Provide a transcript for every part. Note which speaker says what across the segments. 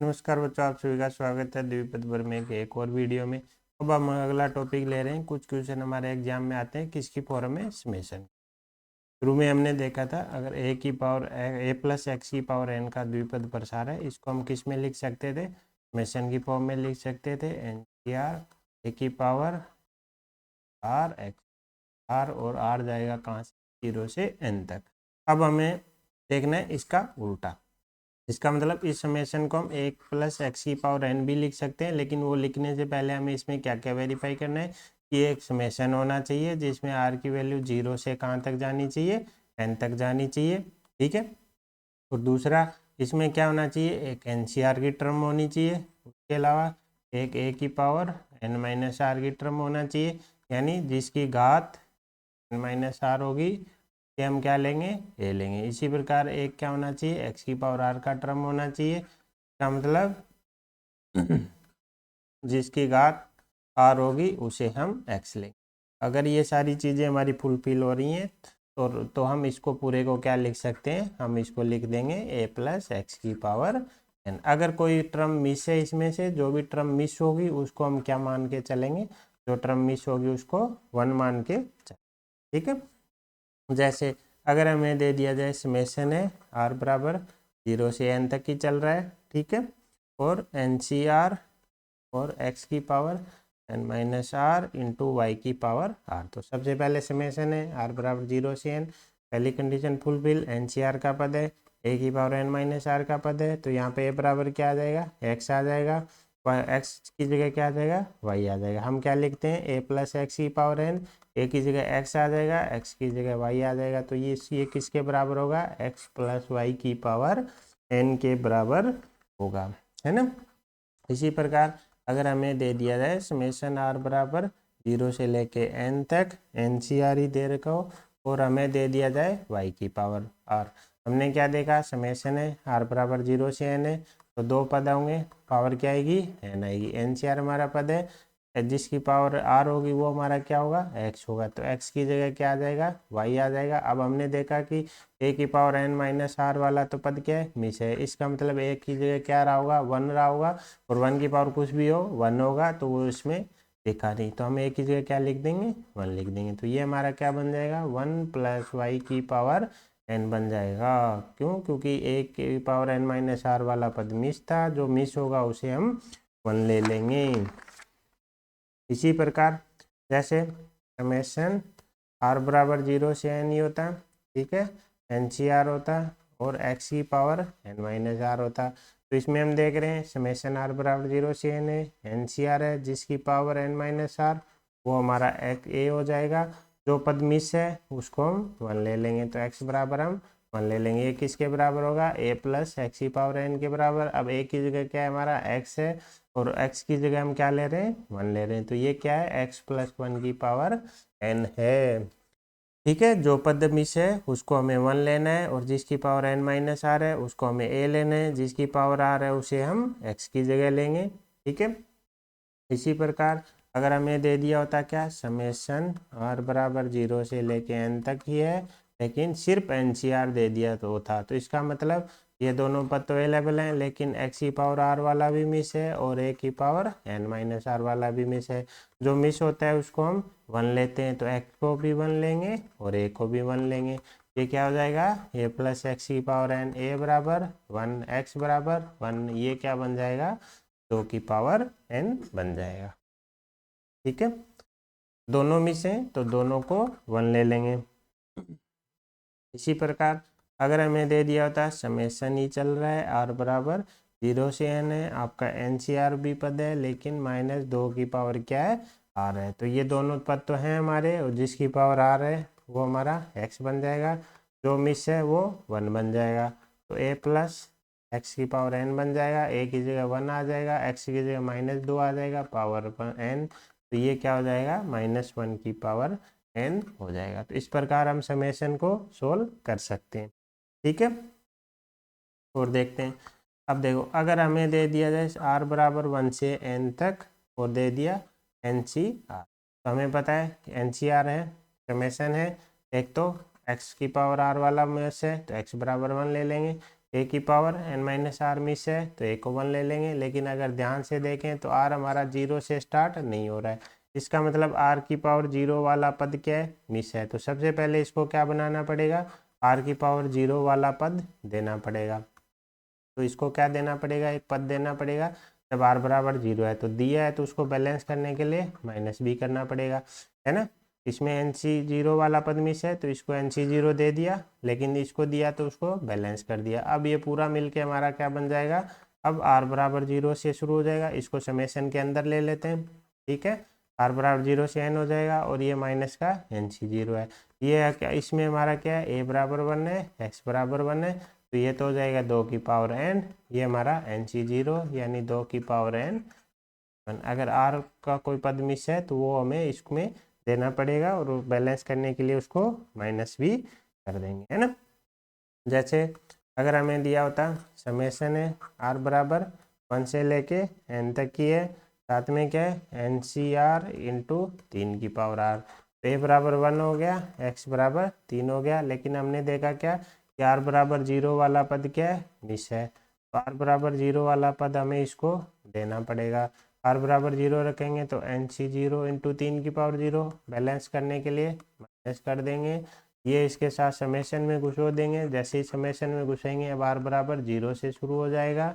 Speaker 1: नमस्कार बच्चों, आप सभी का स्वागत है द्विपद वर्मे के एक और वीडियो में। अब हम अगला टॉपिक ले रहे हैं। कुछ क्वेश्चन हमारे एग्जाम में आते हैं किसकी फॉर्म में, समेशन। शुरू में हमने देखा था अगर ए की पावर ए प्लस एक्स की पावर एन का द्विपद प्रसार है, इसको हम किस में लिख सकते थे, समेशन की फॉर्म में लिख सकते थे। एन सी आर ए की पावर आर एक्स आर, और आर जाएगा कहाँ से, 0 से एन तक। अब हमें देखना है इसका उल्टा। इसका मतलब इस समेशन को हम एक प्लस एक्स की पावर एन भी लिख सकते हैं, लेकिन वो लिखने से पहले हमें इसमें क्या क्या वेरीफाई करना है कि एक समेशन होना चाहिए जिसमें आर की वैल्यू 0 से कहाँ तक जानी चाहिए, एन तक जानी चाहिए। ठीक है। और दूसरा इसमें क्या होना चाहिए, एक एन सी आर की टर्म होनी चाहिए। उसके अलावा एक ए की पावर एन माइनस आर की टर्म होना चाहिए, यानी जिसकी घात एन माइनस आर होगी कि हम क्या लेंगे, ए लेंगे। इसी प्रकार एक क्या होना चाहिए, एक्स की पावर आर का टर्म होना चाहिए। इसका मतलब जिसकी घात आर होगी उसे हम एक्स लेंगे। अगर ये सारी चीज़ें हमारी फुलफिल हो रही हैं तो हम इसको पूरे को क्या लिख सकते हैं, हम इसको लिख देंगे ए प्लस एक्स की पावर एन। अगर कोई टर्म मिस है इसमें से, जो भी टर्म मिस होगी उसको हम क्या मान के चलेंगे, जो टर्म मिस होगी उसको 1 मान के चलेंगे। ठीक है। जैसे अगर हमें दे दिया जाए समेशन है आर बराबर 0 से एन तक ही चल रहा है, ठीक है, और एन सी आर और एक्स की power N minus R into Y की पावर आर। तो सबसे पहले समेशन है आर बराबर 0 से एन, पहली condition fulfil, N C R का पद है, ए की पावर एन माइनस आर का पद है, तो यहाँ पे ए बराबर क्या आ जाएगा, एक्स आ जाएगा, एक्स की जगह क्या आ जाएगा, वाई आ जाएगा। हम क्या लिखते हैं, ए प्लस एक्स की पावर एन, ए की जगह एक्स आ जाएगा, एक्स की जगह वाई आ जाएगा। तो ये किसके बराबर होगा, एक्स प्लस वाई की पावर एन के बराबर होगा, है ना। इसी प्रकार अगर हमें दे दिया जाए समेशन आर बराबर 0 से लेके एन तक, एन सी आर ही दे रखा हो, और हमें दे दिया जाए वाई की पावर आर। हमने क्या देखा, समेशन है आर बराबर 0 से एन है, तो दो पद होंगे, पावर क्या आएगी, एन आएगी। एन सी आर हमारा पद है, जिसकी पावर आर होगी वो हमारा क्या होगा, एक्स होगा, तो एक्स की जगह क्या आ जाएगा, वाई आ जाएगा। अब हमने देखा कि ए की पावर एन माइनस आर वाला तो पद क्या है, मिस है, इसका मतलब ए की जगह क्या रहा होगा, 1 रहा होगा, और 1 की पावर कुछ भी हो 1 होगा, तो वो इसमें देखा नहीं, तो हम ए की जगह क्या लिख देंगे, 1 लिख देंगे। तो ये हमारा क्या बन जाएगा, 1 प्लस वाई की पावर एन बन जाएगा। क्यों, क्योंकि ए की पावर एन माइनस आर वाला पद मिस था, जो मिस होगा उसे हम 1 ले लेंगे। इसी प्रकार जैसे समेशन आर बराबर 0 से एन ही होता, ठीक है, एन सी आर होता, और एक्स की पावर एन माइनस आर होता। तो इसमें हम देख रहे हैं समेशन आर बराबर 0 से एन है, एन सी आर है, जिसकी पावर एन माइनस आर, वो हमारा एक ए हो जाएगा। जो पद मिस है उसको हम 1 ले लेंगे, तो एक्स बराबर हम 1 ले लेंगे। ये किसके बराबर होगा, ए प्लस एक्स की पावर एन के बराबर। अब ए की जगह क्या है, हमारा एक्स है, और x की जगह हम क्या ले रहे हैं, 1 ले रहे हैं, तो ये क्या है, x प्लस 1 की पावर n है। ठीक है, जो पद मिस है उसको हमें 1 लेना है, और जिसकी पावर n माइनस आर है उसको हमें a लेना है, जिसकी पावर r है उसे हम x की जगह लेंगे। ठीक है। इसी प्रकार अगर हमें दे दिया होता क्या, समेशन r बराबर 0 से लेके n तक ही है, लेकिन सिर्फ एन सी आर दे दिया तो था, तो इसका मतलब ये दोनों पद तो अवेलेबल हैं, लेकिन एक्स की पावर आर वाला भी मिस है और ए की पावर एन माइनस आर वाला भी मिस है। जो मिस होता है उसको हम 1 लेते हैं, तो एक्स को भी 1 लेंगे और ए को भी 1 लेंगे। ये क्या हो जाएगा, ए प्लस एक्स की पावर एन, ए बराबर 1, एक्स बराबर 1, ये क्या बन जाएगा, 2 की पावर एन बन जाएगा। ठीक है, दोनों मिस हैं तो दोनों को 1 ले लेंगे। इसी प्रकार अगर हमें दे दिया होता समेशन ही चल रहा है आर बराबर 0 से एन है, आपका एन सी आर भी पद है, लेकिन -2 की पावर क्या है, आर है, तो ये दोनों पद तो हैं हमारे, और जिसकी पावर आर है वो हमारा एक्स बन जाएगा, जो मिस है वो 1 बन जाएगा। तो ए प्लस एक्स की पावर एन बन जाएगा, ए की जगह 1 आ जाएगा, एक्स की जगह -2 आ जाएगा, पावर एन, तो ये क्या हो जाएगा, -1 की पावर एन हो जाएगा। तो इस प्रकार हम समेशन को सोल्व कर सकते हैं। ठीक है, और देखते हैं। अब देखो अगर हमें दे दिया जाए आर बराबर 1 से एन तक, और दे दिया एन सी आर, तो हमें पता है कि एन सी आर है, समेशन है, एक तो एक्स की पावर आर वाला में से, तो एक्स बराबर 1 ले लेंगे, ए की power N minus R miss है तो ए को 1 ले लेंगे, लेकिन अगर ध्यान से देखें तो आर हमारा 0 से स्टार्ट नहीं हो रहा है, इसका मतलब आर की पावर 0 वाला पद क्या है, मिस है। तो सबसे पहले इसको क्या बनाना पड़ेगा, आर की पावर 0 वाला पद देना पड़ेगा। तो इसको क्या देना पड़ेगा, एक पद देना पड़ेगा। जब आर बराबर 0 है तो दिया है तो उसको बैलेंस करने के लिए माइनस भी करना पड़ेगा, है ना। इसमें एन सी 0 वाला पद मिस है तो इसको एन सी 0 दे दिया, लेकिन इसको दिया तो उसको बैलेंस कर दिया। अब ये पूरा मिलके हमारा क्या बन जाएगा, अब आर बराबर 0 से शुरू हो जाएगा, इसको समेशन के अंदर ले लेते हैं, ठीक है। आर बराबर 0 से एन हो जाएगा और ये माइनस का एन सी 0 है। ये है क्या, इसमें हमारा क्या है, ए बराबर 1 है, एक्स बराबर 1 है, तो ये तो हो जाएगा 2 की पावर एन, ये हमारा एन सी 0 यानी 2 की पावर एन 1। अगर आर का कोई पद मिस है तो वो हमें इसमें देना पड़ेगा और बैलेंस करने के लिए उसको माइनस भी कर देंगे, है ना। जैसे अगर हमें दिया होता समेशन है आर बराबर 1 से लेके एन तक की है, साथ में क्या है एन सी आर इंटू 3 की पावर आर, तो ए बराबर 1 हो गया, एक्स बराबर 3 हो गया, लेकिन हमने देखा क्या कि आर बराबर 0 वाला पद क्या है, मिस है। तो आर बराबर 0 वाला पद हमें इसको देना पड़ेगा। आर बराबर 0 रखेंगे तो एन सी 0 इंटू 3 की पावर 0, बैलेंस करने के लिए माइनस कर देंगे, ये इसके साथ समेशन में घुसो देंगे। जैसे ही समेशन में घुसेंगे अब आर बराबर 0 से शुरू हो जाएगा,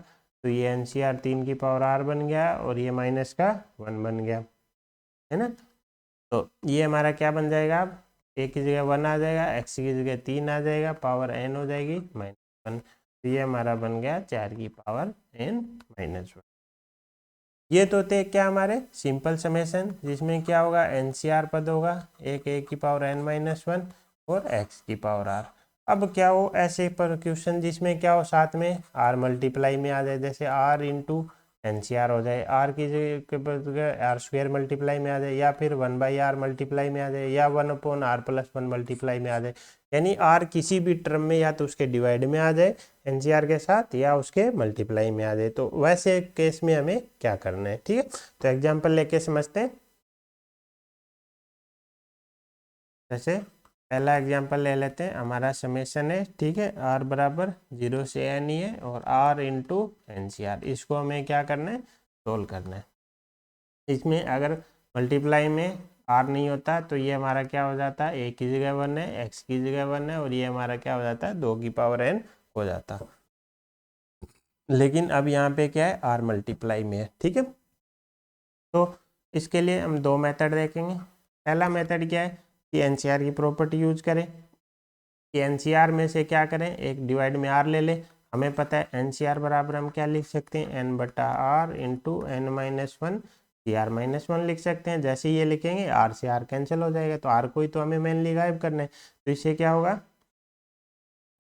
Speaker 1: तो ये एन सी आर 3 की पावर आर बन गया और ये माइनस का 1 बन गया, है ना। तो ये हमारा क्या बन जाएगा, अब ए की जगह 1 आ जाएगा, एक्स की जगह 3 आ जाएगा, पावर एन हो जाएगी -1, तो ये हमारा बन गया 4 की पावर एन -1। ये तो थे क्या हमारे सिंपल समेशन, जिसमें क्या होगा एनसीआर पद होगा, एक ए की पावर एन -1 और एक्स की पावर आर। अब क्या हो ऐसे पर क्वेश्चन जिसमें क्या हो साथ में आर मल्टीप्लाई में आ जाए, जैसे R into N C R हो जाए, आर की जगह आर स्क्वेयर मल्टीप्लाई में आ जाए, या फिर 1/r मल्टीप्लाई में आ जाए, या 1/r+1 मल्टीप्लाई में आ जाए। यानी आर किसी भी टर्म में या तो उसके डिवाइड में आ जाए एनसीआर के साथ या उसके मल्टीप्लाई में आ जाए। तो वैसे केस में हमें क्या करना है, ठीक है। तो एग्जांपल लेके समझते हैं। जैसे पहला एग्जांपल ले लेते हैं, हमारा समेशन है, ठीक है, आर बराबर 0 से एन ही है और R into N C R, इसको हमें क्या करना है, सोल्व करना है। इसमें अगर मल्टीप्लाई में आर नहीं होता तो ये हमारा क्या हो जाता है, ए की जगह 1 है, एक्स की जगह 1 है, और ये हमारा क्या हो जाता है 2 की पावर एन हो जाता। लेकिन अब यहाँ पे क्या है, आर मल्टीप्लाई में है, ठीक है। तो इसके लिए हम दो मेथड देखेंगे। पहला मेथड क्या है कि एनसीआर की प्रॉपर्टी यूज करें, कि एनसीआर में से क्या करें, एक डिवाइड में आर ले लें। हमें पता है एनसीआर बराबर हम क्या लिख सकते हैं, एन बटा R into N -1 C R -1 लिख सकते हैं। जैसे ये लिखेंगे आर से आर कैंसिल हो जाएगा, तो आर को ही तो हमें मेनली गायब करना है। तो इससे क्या होगा,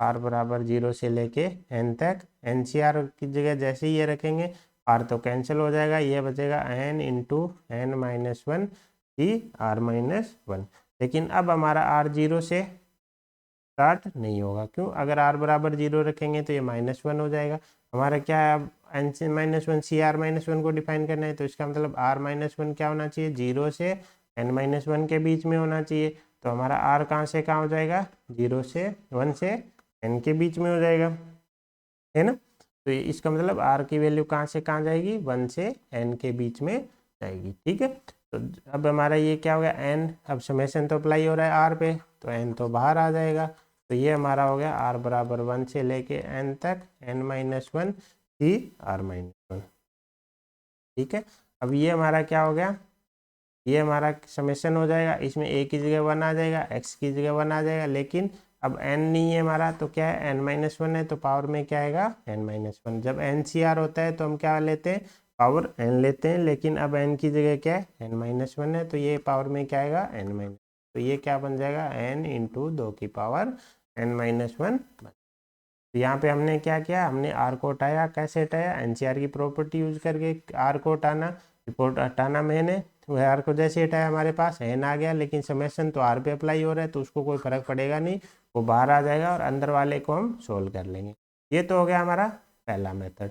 Speaker 1: आर बराबर 0 से लेके एन तक, एन सी आर की जगह जैसे ही ये रखेंगे आर तो कैंसिल हो जाएगा, ये बचेगा N into N -1 C R -1। लेकिन अब हमारा आर 0 से स्टार्ट नहीं होगा, क्यों, अगर आर बराबर 0 रखेंगे तो ये -1 हो जाएगा। हमारा क्या है, अब एन से -1 सी आर -1 को डिफाइन करना है, तो इसका मतलब आर -1 क्या होना चाहिए, 0 से एन -1 के बीच में होना चाहिए। तो हमारा आर कहाँ से कहाँ हो जाएगा, 0 से 1 से एन के बीच में हो जाएगा, है ना। तो इसका मतलब आर की वैल्यू कहाँ से कहाँ जाएगी, 1 से एन के बीच में जाएगी, ठीक है। तो अब हमारा ये क्या हो गया, एन, अब समेशन तो अप्लाई हो रहा है आर पे, तो एन तो बाहर आ जाएगा। तो ये हमारा हो गया आर बराबर 1 से लेके एन तक एन -1 सी आर -1, ठीक है। अब ये हमारा क्या हो गया, ये हमारा समेशन हो जाएगा, इसमें ए की जगह 1 आ जाएगा, एक्स की जगह 1 आ जाएगा, लेकिन अब एन नहीं है हमारा, तो क्या है एन -1 है, तो पावर में क्या आएगा एन -1। जब एन सी आर होता है तो हम क्या लेते हैं, पावर एन लेते हैं, लेकिन अब एन की जगह क्या है एन -1 है, तो ये पावर में क्या आएगा एन तो ये क्या बन जाएगा एन इंटू 2 की पावर एन -1। तो यहाँ पे हमने क्या किया, हमने आर को हटाया, कैसे हटाया, एनसीआर की प्रॉपर्टी यूज करके आर को हटाना, रिपोर्ट हटाना मैंने, वह आर को जैसे हटाया हमारे पास एन आ गया, लेकिन समेशन तो आर पे अप्लाई हो रहा है तो उसको कोई फर्क पड़ेगा नहीं, वो बाहर आ जाएगा और अंदर वाले को हम सोल्व कर लेंगे। ये तो हो गया हमारा पहला मेथड।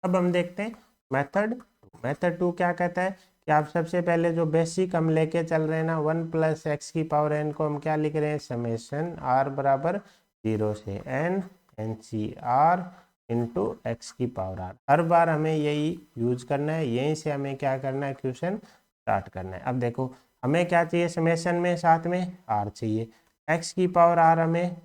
Speaker 1: अब हम देखते हैं मेथड 2 क्या कहता है कि आप सबसे पहले जो बेसिक हम लेके चल रहे हैं ना, 1 + x की पावर n को हम क्या लिख रहे हैं, समेशन आर बराबर 0 से n N C R into X की पावर आर। हर बार हमें यही यूज करना है, यहीं से हमें क्या करना है, क्वेश्चन स्टार्ट करना है। अब देखो हमें क्या चाहिए समेशन में, साथ में आर चाहिए। एक्स की पावर आर हमें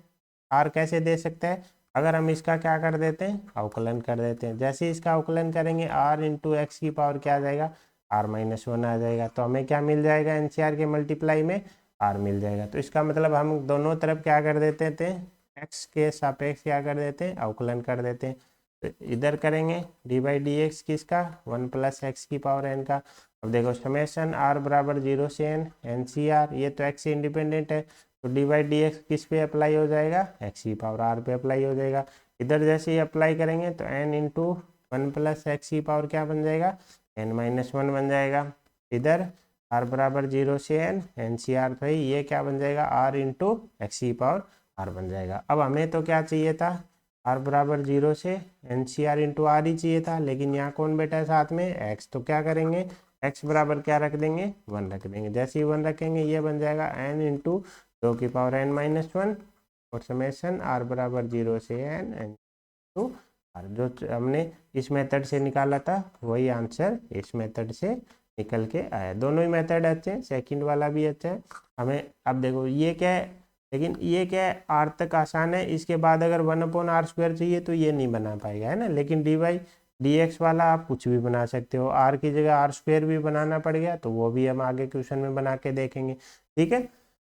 Speaker 1: आर कैसे दे सकते हैं, अगर हम इसका क्या कर देते हैं, अवकलन कर देते हैं। जैसे इसका अवकलन करेंगे आर इंटू एक्स की पावर क्या आ जाएगा, r-1 आ जाएगा। तो हमें क्या मिल जाएगा, एनसीआर के मल्टीप्लाई में r मिल जाएगा। तो इसका मतलब हम दोनों तरफ क्या कर देते थे, x के सापेक्ष क्या कर देते हैं, अवकलन कर देते हैं। तो इधर करेंगे डी बाई डी एक्स किसका, 1 प्लस एक्स की पावर n का। अब देखो समेशन r बराबर 0 से n एन सी आर, ये तो x से इंडिपेंडेंट है, तो डी बाई डी एक्स किस पे अप्लाई हो जाएगा, एक्स की पावर आर पे अप्लाई हो जाएगा। इधर जैसे ही अप्लाई करेंगे तो n इंटू 1 प्लस एक्स की पावर क्या बन जाएगा, n-1 बन जाएगा। इधर r बराबर 0 से n एन सी आर, तो ये क्या बन जाएगा, r इंटू एक्स की पावर r बन जाएगा। अब हमें तो क्या चाहिए था, r बराबर 0 से N C R into R ही चाहिए था, लेकिन यहाँ कौन बैठा है साथ में, x। तो क्या करेंगे, x बराबर क्या रख देंगे, 1 रख देंगे। जैसे ही 1 रखेंगे ये बन जाएगा n इंटू 2 की पावर n-1 और समेशन r बराबर 0 से n इंटू आर। जो हमने इस मेथड से निकाला था वही आंसर इस मेथड से निकल के आया। दोनों ही मेथड अच्छे हैं, सेकंड वाला भी अच्छा है। हमें अब देखो ये क्या है, लेकिन ये क्या है, आर तक आसान है, इसके बाद अगर 1/r² चाहिए तो ये नहीं बना पाएगा, है ना। लेकिन डी बाई डी एक्स वाला आप कुछ भी बना सकते हो, आर की जगह r² भी बनाना पड़ गया तो वो भी हम आगे क्वेश्चन में बना के देखेंगे, ठीक है।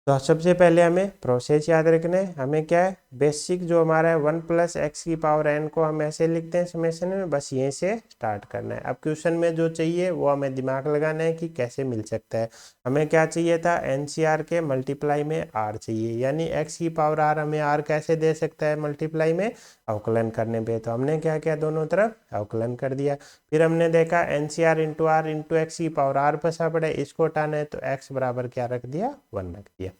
Speaker 1: तो सबसे पहले हमें प्रोसेस याद रखना है। हमें क्या है, बेसिक जो हमारा है 1 प्लस एक्स की पावर n को हम ऐसे लिखते हैं समेशन में, बस यहीं से स्टार्ट करना है। अब क्वेश्चन में जो चाहिए वो हमें दिमाग लगाना है कि कैसे मिल सकता है। हमें क्या चाहिए था, एनसीआर के मल्टीप्लाई में r चाहिए, यानी x की पावर r हमें r कैसे दे सकता है, मल्टीप्लाई में अवकलन करने पे। तो हमने क्या किया, दोनों तरफ अवकलन कर दिया। फिर हमने देखा N C R into R into X की पावर आर फंसा पड़ा है, इसको हटाना है तो x बराबर क्या रख दिया, 1 रख दिया।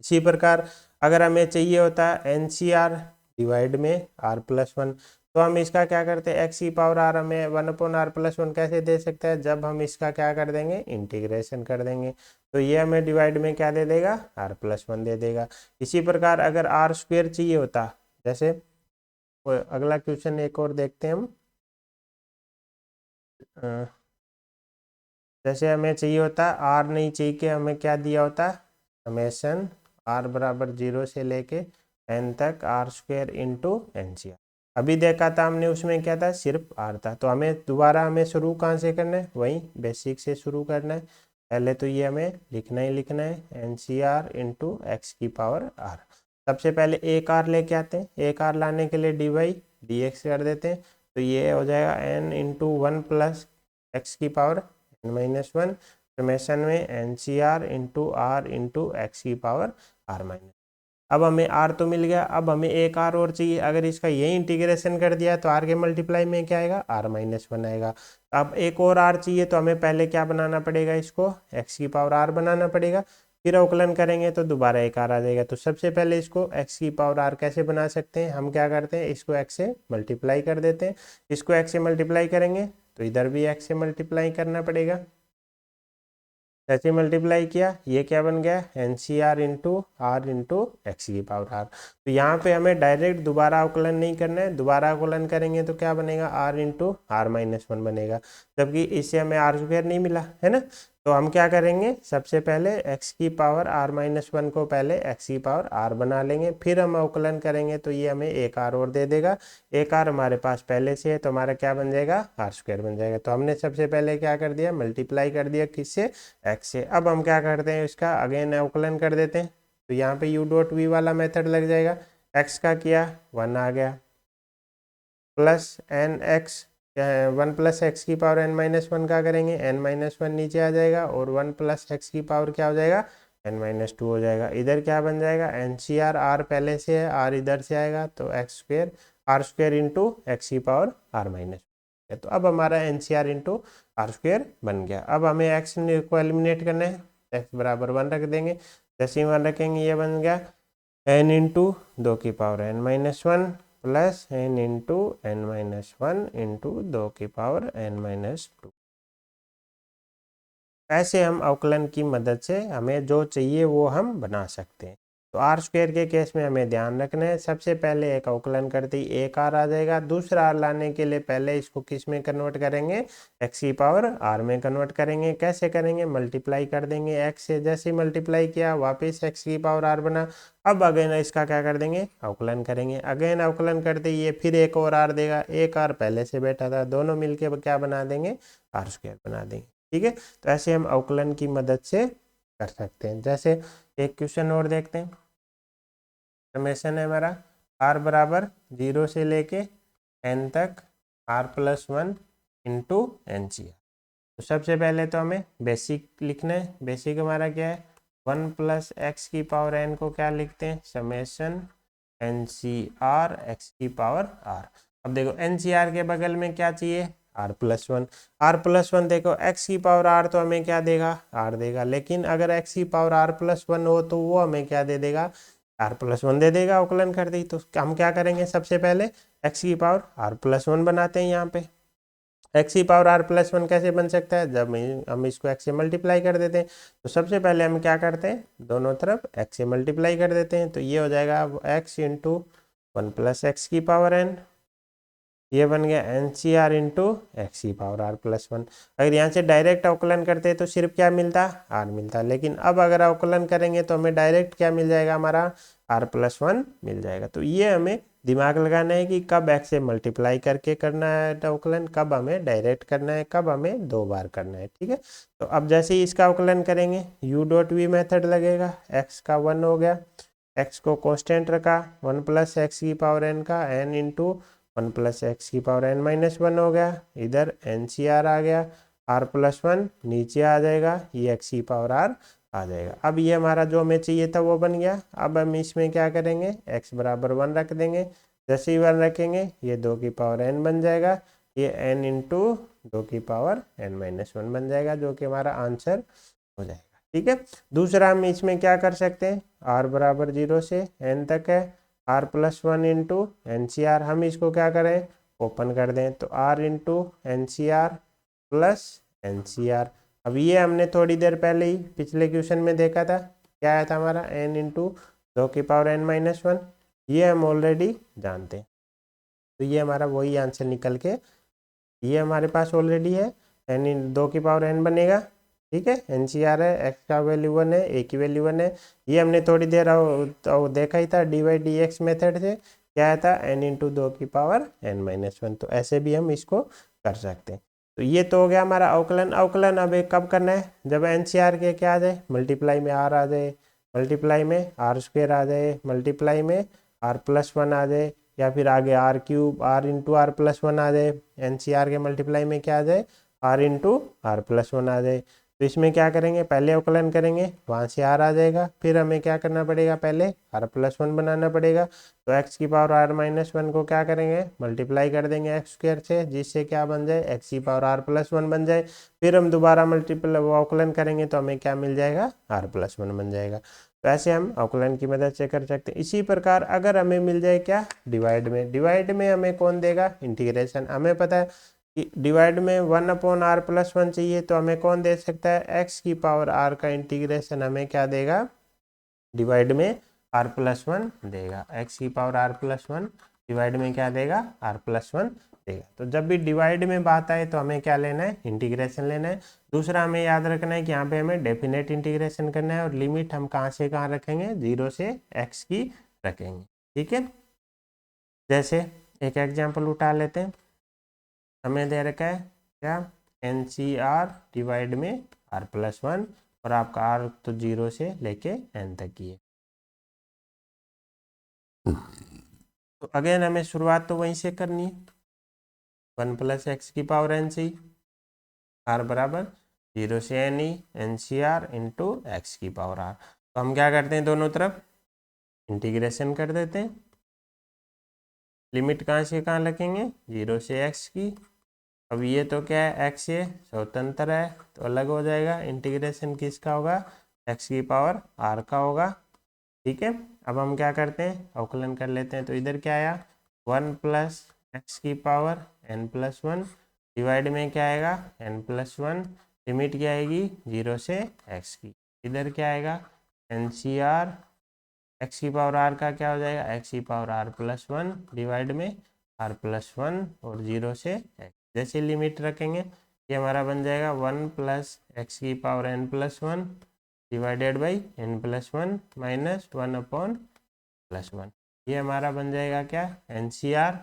Speaker 1: इसी प्रकार अगर हमें चाहिए होता एन सी आर डिवाइड में r+1, तो हम इसका क्या करते हैं, एक्स की पावर आर हमें 1/r+1 कैसे दे सकता है, जब हम इसका क्या कर देंगे, इंटीग्रेशन कर देंगे। तो ये हमें डिवाइड में क्या दे देगा, r+1 दे देगा। इसी प्रकार अगर r² चाहिए होता, जैसे अगला क्वेश्चन एक और देखते हैं हम। जैसे हमें चाहिए होता r नहीं चाहिए कि हमें क्या दिया होता, समेशन r बराबर 0 से लेके n तक r² into N C are. अभी देखा था हमने, उसमें क्या था, सिर्फ r था। तो हमें दोबारा हमें शुरू कहाँ से करना है, वहीं बेसिक से शुरू करना है। पहले तो ये हमें लिखना ही लिखना है, N C R into X की पावर r। सबसे पहले एक r लेके आते हैं, एक r लाने के लिए डी बाई डी एक्स कर देते हैं। तो ये हो जाएगा n इंटू 1 प्लस एक्स की पावर n-1 समेशन में N C R into R into X की पावर r-। अब हमें r तो मिल गया, अब हमें एक r और चाहिए। अगर इसका यही इंटीग्रेशन कर दिया तो r के मल्टीप्लाई में क्या आएगा, r-1 आएगा। अब एक और r चाहिए तो हमें पहले क्या बनाना पड़ेगा, इसको x की पावर r बनाना पड़ेगा। फिर अवकलन करेंगे तो दोबारा एक r आ जाएगा। तो सबसे पहले इसको x की पावर r कैसे बना सकते हैं, हम क्या करते हैं, इसको x से मल्टीप्लाई कर देते हैं। इसको x से मल्टीप्लाई करेंगे तो इधर भी x से मल्टीप्लाई करना पड़ेगा। जैसे मल्टीप्लाई किया ये क्या बन गया, N C R into R into X की पावर आर। तो यहाँ पे हमें डायरेक्ट दोबारा अवकलन नहीं करना है, दोबारा अवकलन करेंगे तो क्या बनेगा, आर इंटू r-1 बनेगा, जबकि इससे हमें r² नहीं मिला, है ना। तो हम क्या करेंगे, सबसे पहले x की पावर r-1 को पहले x की पावर r बना लेंगे, फिर हम अवकलन करेंगे तो ये हमें एक r और दे देगा। एक r हमारे पास पहले से है तो हमारा क्या बन जाएगा, r² बन जाएगा। तो हमने सबसे पहले क्या कर दिया, मल्टीप्लाई कर दिया किससे, x से। अब हम क्या करते हैं, इसका अगेन अवकलन कर देते हैं। तो यहाँ पे u डॉट v वाला मेथड लग जाएगा। x का किया 1 आ गया, plus N X 1 plus X की पावर n-1 का करेंगे, n-1 नीचे आ जाएगा और 1 प्लस एक्स की पावर क्या हो जाएगा, n-2 हो जाएगा। इधर क्या बन जाएगा, एन सी आर, आर पहले से है, आर इधर से आएगा तो x² r² इंटू एक्स की पावर r-। तो अब हमारा N C R into r² बन गया। अब हमें x को एलिमिनेट करना है, x बराबर 1 रख देंगे। जैसे ही 1 रखेंगे ये बन गया n इंटू 2 की power n-1 plus n into n-1 into 2 की पावर n-2। ऐसे हम अवकलन की मदद से हमें जो चाहिए वो हम बना सकते हैं। तो आर स्क्वायर के केस में हमें ध्यान रखना है, सबसे पहले एक अवकलन करते ही एक आर आ जाएगा। दूसरा आर लाने के लिए पहले इसको किस में कन्वर्ट करेंगे, एक्स की पावर आर में कन्वर्ट करेंगे। कैसे करेंगे, मल्टीप्लाई कर देंगे एक्स से, जैसे ही मल्टीप्लाई किया वापस एक्स की पावर आर बना। अब अगेन इसका क्या कर देंगे, अवकलन करेंगे। अगेन अवकलन करते ही ये फिर एक और आर देगा, एक आर पहले से बैठा था, दोनों मिलके क्या बना देंगे, आर स्क्वायर बना देंगे। ठीक है, तो ऐसे हम अवकलन की मदद से कर सकते हैं। जैसे एक क्वेश्चन और देखते हैं। समेशन है हमारा आर बराबर 0 से लेके एन तक r+1 into N C are. तो सबसे पहले तो हमें बेसिक लिखना है। बेसिक हमारा क्या है, 1 + x की पावर n को क्या लिखते हैं, summation N C R X की पावर आर। अब देखो एन सी आर के बगल में क्या चाहिए, r+1। r+1 देखो x की पावर r तो हमें क्या देगा, r देगा, लेकिन अगर x की पावर r+1 हो तो वो हमें क्या दे देगा, r+1 दे देगा। अवकलन कर दी तो हम क्या करेंगे, सबसे पहले x की पावर r+1 बनाते हैं। यहाँ पे x की पावर r+1 कैसे बन सकता है, जब हम इसको x से मल्टीप्लाई कर देते हैं। तो सबसे पहले हम क्या करते हैं, दोनों तरफ x से मल्टीप्लाई कर देते हैं। तो ये हो जाएगा x इंटू 1 + x की पावर n, ये बन गया N C R into X की पावर r+1। अगर यहाँ से डायरेक्ट अवकलन करते हैं तो सिर्फ क्या मिलता, r मिलता, लेकिन अब अगर अवकलन करेंगे तो हमें डायरेक्ट क्या मिल जाएगा, हमारा r+1 मिल जाएगा। तो ये हमें दिमाग लगाना है कि कब x से मल्टीप्लाई करके करना है अवकलन, कब हमें डायरेक्ट करना है, कब हमें 2 बार करना है। ठीक है, तो अब जैसे ही इसका अवकलन करेंगे u.v मेथड लगेगा, x का 1 हो गया, x को कांस्टेंट रखा, 1 + x की पावर n का n इंटू 1 + x की पावर n-1 हो गया, इधर एन सी आर आ गया, r+1 नीचे आ जाएगा, ये x की पावर r आ जाएगा। अब ये हमारा जो हमें चाहिए था वो बन गया। अब हम इसमें क्या करेंगे, x बराबर 1 रख देंगे। जैसे ही 1 रखेंगे ये 2 की पावर n बन जाएगा, ये n इंटू 2 की पावर n-1 बन जाएगा, जो कि हमारा आंसर हो जाएगा। ठीक है, दूसरा हम इसमें क्या कर सकते हैं, r बराबर 0 से n तक है, r+1 into N C are. हम इसको क्या करें, ओपन कर दें, तो r into N C R plus N C R. अब ये हमने थोड़ी देर पहले ही पिछले क्वेश्चन में देखा था, क्या आया था हमारा, n इंटू 2 की पावर n-1। ये हम ऑलरेडी जानते हैं, तो ये हमारा वही आंसर निकल के ये हमारे पास ऑलरेडी है, n 2 की पावर n बनेगा। ठीक है, एन सी आर है, x का वैल्यू 1 है, a की वैल्यू 1 है। ये हमने थोड़ी देर देखा ही था dy/dx मेथड से, क्या आया था, n इंटू 2 की पावर n-1। तो ऐसे भी हम इसको कर सकते हैं। तो ये तो हो गया हमारा अवकलन। अवकलन अब एक कब करना है, जब एन सी आर के क्या आ जाए, मल्टीप्लाई में r आ जाए, मल्टीप्लाई में r² आ जाए, मल्टीप्लाई में r+1 आ जाए, या फिर आगे r³ r इंटू r+1 आ जाए, एन सी आर के मल्टीप्लाई में क्या आ जाए, r इंटू r+1 आ जाए। तो इसमें क्या करेंगे, पहले अवकलन करेंगे, वहाँ से r आ जाएगा, फिर हमें क्या करना पड़ेगा, पहले r+1 बनाना पड़ेगा। तो x की पावर r-1 को क्या करेंगे, मल्टीप्लाई कर देंगे x² से, जिससे क्या बन जाए, x की पावर r+1 बन जाए। फिर हम दोबारा मल्टीप्लाई अवकलन करेंगे तो हमें क्या मिल जाएगा, r+1 बन जाएगा। तो ऐसे हम अवकलन की मदद से कर सकते हैं। इसी प्रकार अगर हमें मिल जाए क्या, डिवाइड में, डिवाइड में हमें कौन देगा, इंटीग्रेशन। हमें पता है कि डिवाइड में 1/r+1 चाहिए, तो हमें कौन दे सकता है, x की पावर r का इंटीग्रेशन हमें क्या देगा, डिवाइड में r+1 देगा। x की पावर r+1 डिवाइड में क्या देगा, r+1 देगा। तो जब भी डिवाइड में बात आए तो हमें क्या लेना है, इंटीग्रेशन लेना है। दूसरा हमें याद रखना है कि यहाँ पे हमें डेफिनेट इंटीग्रेशन करना है, और लिमिट हम कहाँ से कहाँ रखेंगे, 0 से x की रखेंगे। ठीक है, जैसे एक एग्जाम्पल उठा लेते हैं। हमें दे रखा है क्या, एन सी आर डिवाइड में r+1, और आपका r तो 0 से लेके n तक ही है। तो अगेन हमें शुरुआत तो वहीं से करनी है, 1 + x की पावर n से ही, r बराबर 0 से n ही N C R into X की पावर r। तो हम क्या करते हैं, दोनों तरफ इंटीग्रेशन कर देते हैं। लिमिट कहाँ से कहाँ रखेंगे, 0 से x की। अब ये तो क्या है, x से स्वतंत्र है तो अलग हो जाएगा, इंटीग्रेशन किसका होगा, x की पावर r का होगा। ठीक है, अब हम क्या करते हैं, अवकलन कर लेते हैं। तो इधर क्या आया, 1 + x की पावर n+1 डिवाइड में क्या आएगा, n+1, लिमिट क्या आएगी, 0 से x की। इधर क्या आएगा, एन सी आर एक्स की पावर आर का क्या हो जाएगा, एक्स की power R plus one divide में आर प्लस वन और 0 से एक्स। जैसे लिमिट रखेंगे ये हमारा बन जाएगा 1 प्लस एक्स की power N plus one divided by N plus one minus 1 upon plus one. ये हमारा बन जाएगा क्या, एन सी आर।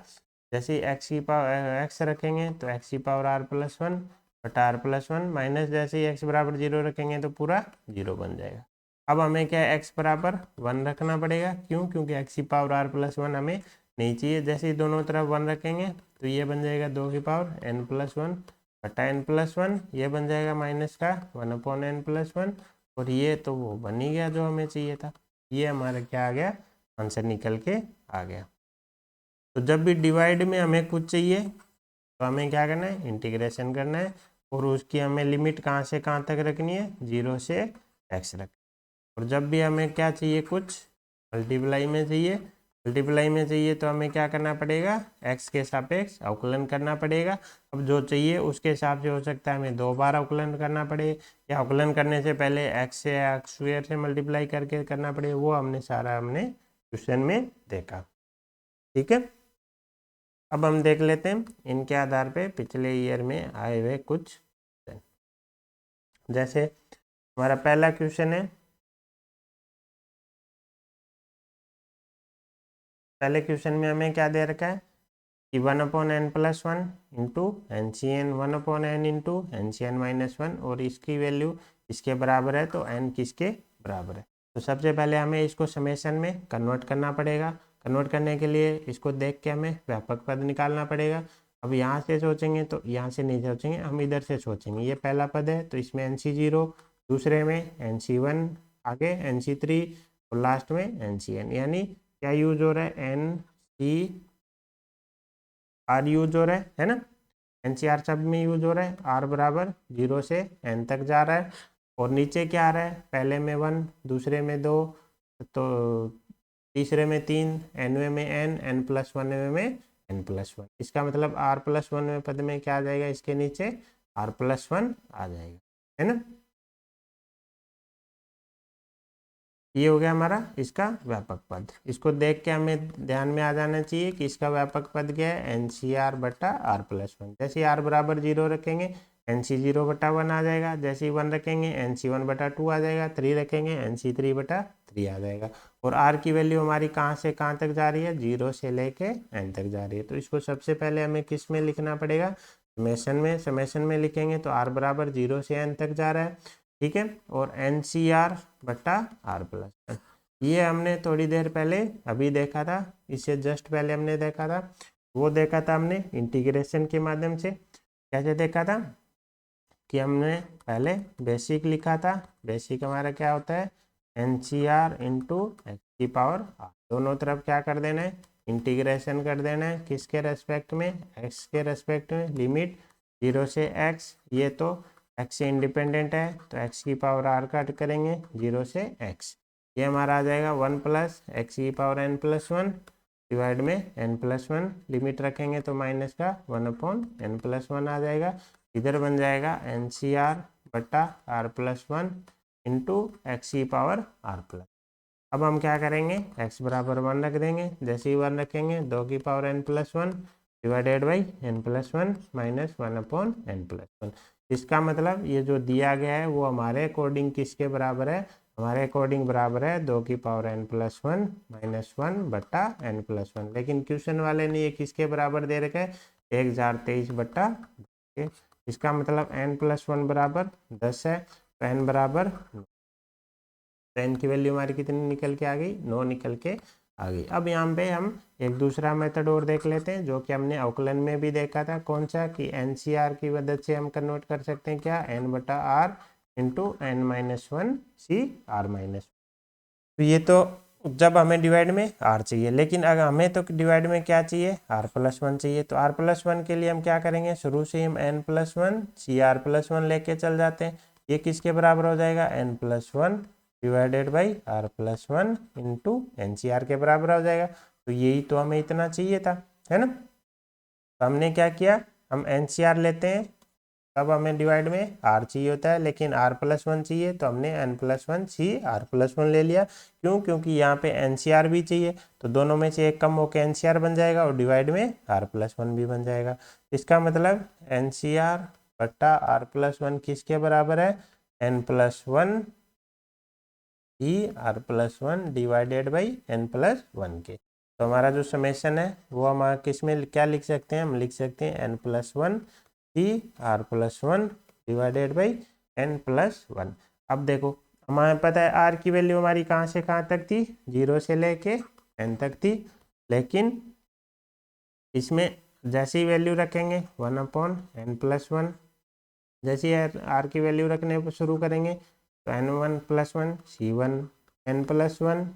Speaker 1: जैसे ही एक्स की पावर एक्स रखेंगे तो एक्स की पावर आर प्लस वन बटा आर प्लस वन माइनस जैसे ही एक्स बराबर 0 रखेंगे तो पूरा 0 बन जाएगा। अब हमें क्या है, एक्स बराबर 1 रखना पड़ेगा। क्यों, क्योंकि एक्स की पावर आर प्लस वन हमें नहीं चाहिए। जैसे ही दोनों तरफ 1 रखेंगे तो ये बन जाएगा 2 की पावर एन प्लस वन बटा एन प्लस वन, ये बन जाएगा माइनस का 1 अपॉन एन प्लस वन, और ये तो वो बन ही गया जो हमें चाहिए था। ये हमारा क्या आ गया, आंसर निकल के आ गया। तो जब भी डिवाइड में हमें कुछ चाहिए तो हमें क्या करना है, इंटीग्रेशन करना है, और उसकी हमें लिमिट कहाँ से कहाँ तक रखनी है, 0 से एक्स रख। और जब भी हमें क्या चाहिए, कुछ मल्टीप्लाई में चाहिए, मल्टीप्लाई में चाहिए तो हमें क्या करना पड़ेगा, एक्स के सापेक्ष अवकलन करना पड़ेगा। अब जो चाहिए उसके हिसाब से हो सकता है हमें 2 बार अवकलन करना पड़े, या अवकलन करने से पहले एक्स से एक्स स्क्वायर से मल्टीप्लाई करके करना पड़े। वो हमने सारा क्वेश्चन में देखा। ठीक है, अब हम देख लेते हैं इनके आधार पे पिछले ईयर में आए हुए कुछ। जैसे हमारा पहला क्वेश्चन है, पहले क्वेश्चन में हमें क्या दे रखा है कि 1 upon N plus one into N C N 1 upon N into N C N minus one, और इसकी वैल्यू इसके बराबर है, तो एन किसके बराबर है। तो सबसे पहले हमें इसको समेशन में कन्वर्ट करना पड़ेगा। कन्वर्ट करने के लिए इसको देख के हमें व्यापक पद निकालना पड़ेगा। अब यहाँ से सोचेंगे तो यहाँ से नहीं सोचेंगे, हम इधर से सोचेंगे। ये पहला पद है तो इसमें एन सी जीरो, दूसरे में एन सी वन, आगे एन सी थ्री, और लास्ट में एन सी एन। यानी क्या यूज हो रहा है, एन सी आर यूज हो रहा है ना। एन सी आर शब्द में यूज हो रहा है। आर बराबर 0 से एन तक जा रहा है, और नीचे क्या आ रहा है, पहले में 1, दूसरे में 2, तो तीसरे में 3, एनवे में एन प्लस वन में एन प्लस वन। इसका मतलब आर प्लस वन में पद में क्या आ जाएगा, इसके नीचे आर प्लस वन आ जाएगा, है ना। ये हो गया हमारा इसका व्यापक पद। इसको देख के हमें ध्यान में आ जाना चाहिए कि इसका व्यापक पद क्या है, एन सी आर बटा आर प्लस वन। जैसे आर बराबर 0 रखेंगे एन सी जीरो बटा वन आ जाएगा, जैसे ही 1 रखेंगे एन सी वन बटा टू आ जाएगा, 3 रखेंगे एन सी थ्री बटा थ्री आ जाएगा। और आर की वैल्यू हमारी कहाँ से कहाँ तक जा रही है, 0 से लेके एन तक जा रही है। तो इसको सबसे पहले हमें किस में लिखना पड़ेगा, समेशन में। समेशन में लिखेंगे तो आर बराबर 0 से एन तक जा रहा है, ठीक है, और एन सी आर बटा आर प्लस वन। ये हमने थोड़ी देर पहले अभी देखा था, इससे जस्ट पहले हमने देखा था, वो देखा था हमने इंटीग्रेशन के माध्यम से। कैसे देखा था कि हमने पहले बेसिक लिखा था। बेसिक हमारा क्या होता है, N C R into X की पावर आर। दोनों तरफ क्या कर देना है, इंटीग्रेशन कर देना है, किसके रेस्पेक्ट में, एक्स के रेस्पेक्ट में। लिमिट 0 से एक्स, ये तो एक्स से इंडिपेंडेंट है तो एक्स की पावर आर कट करेंगे 0 से एक्स। ये हमारा आ जाएगा 1 प्लस एक्स की power N plus one divide में एन प्लस वन। लिमिट रखेंगे तो माइनस का 1 अपॉन एन प्लस वन आ जाएगा। इधर बन जाएगा एन सी आर बटा R plus one into X की पावर आर प्लस। अब हम क्या करेंगे, x बराबर 1 रख देंगे। जैसे ही 1 रखेंगे 2 की power N plus one divided by N plus one minus 1 upon N plus one. इसका मतलब ये जो दिया गया है वो हमारे अकॉर्डिंग किसके बराबर है, हमारे अकॉर्डिंग बराबर है 2 की power N plus one minus one बटा एन प्लस वन। लेकिन क्वेश्चन वाले ने ये किसके बराबर दे रखा है, 1023 बटा। इसका मतलब एन प्लस वन बराबर 10 है, तो एन बराबर, तो एन की वैल्यू हमारी कितनी निकल के आ गई, 9 निकल के आ गई। अब यहाँ पे हम एक दूसरा मेथड और देख लेते हैं जो कि हमने अवकलन में भी देखा था। कौन सा, कि एन सी आर की मदद से हम कन्वर्ट कर सकते हैं क्या, एन बटा R into N minus one C R minus. तो ये तो जब हमें डिवाइड में आर चाहिए, लेकिन अगर हमें तो डिवाइड में क्या चाहिए, आर प्लस वन चाहिए। तो आर प्लस वन के लिए हम क्या करेंगे, शुरू से हम N plus one C R plus one लेके चल जाते हैं। ये किसके बराबर हो जाएगा, N plus one divided by R plus one into N C R के बराबर हो जाएगा। तो यही तो हमें इतना चाहिए था, है ना। तो हमने क्या किया, हम एन सी आर लेते हैं, तब हमें डिवाइड में r चाहिए होता है, लेकिन r+1 चाहिए तो हमने n+1 c r+1 ले लिया। क्यों? क्योंकि यहाँ पे NCR भी चाहिए, तो दोनों में से एक कम होकर NCR बन जाएगा और डिवाइड में r+1 भी बन जाएगा। इसका मतलब NCR बट्टा r+1 किसके बराबर है? n+1 he r+1 divided by n+1 के। तो हमारा जो समेशन है वो हमारा किस में क्या लिख सकते हैं? हम लिख सकते हैं n+1 he r+1 divided by n+1। अब देखो हमें पता है r की वैल्यू हमारी कहाँ से कहाँ तक थी? 0 से लेके n तक थी, लेकिन इसमें जैसी वैल्यू रखेंगे 1/n+1, जैसे r की वैल्यू रखने शुरू करेंगे तो n1+1 c1 n+1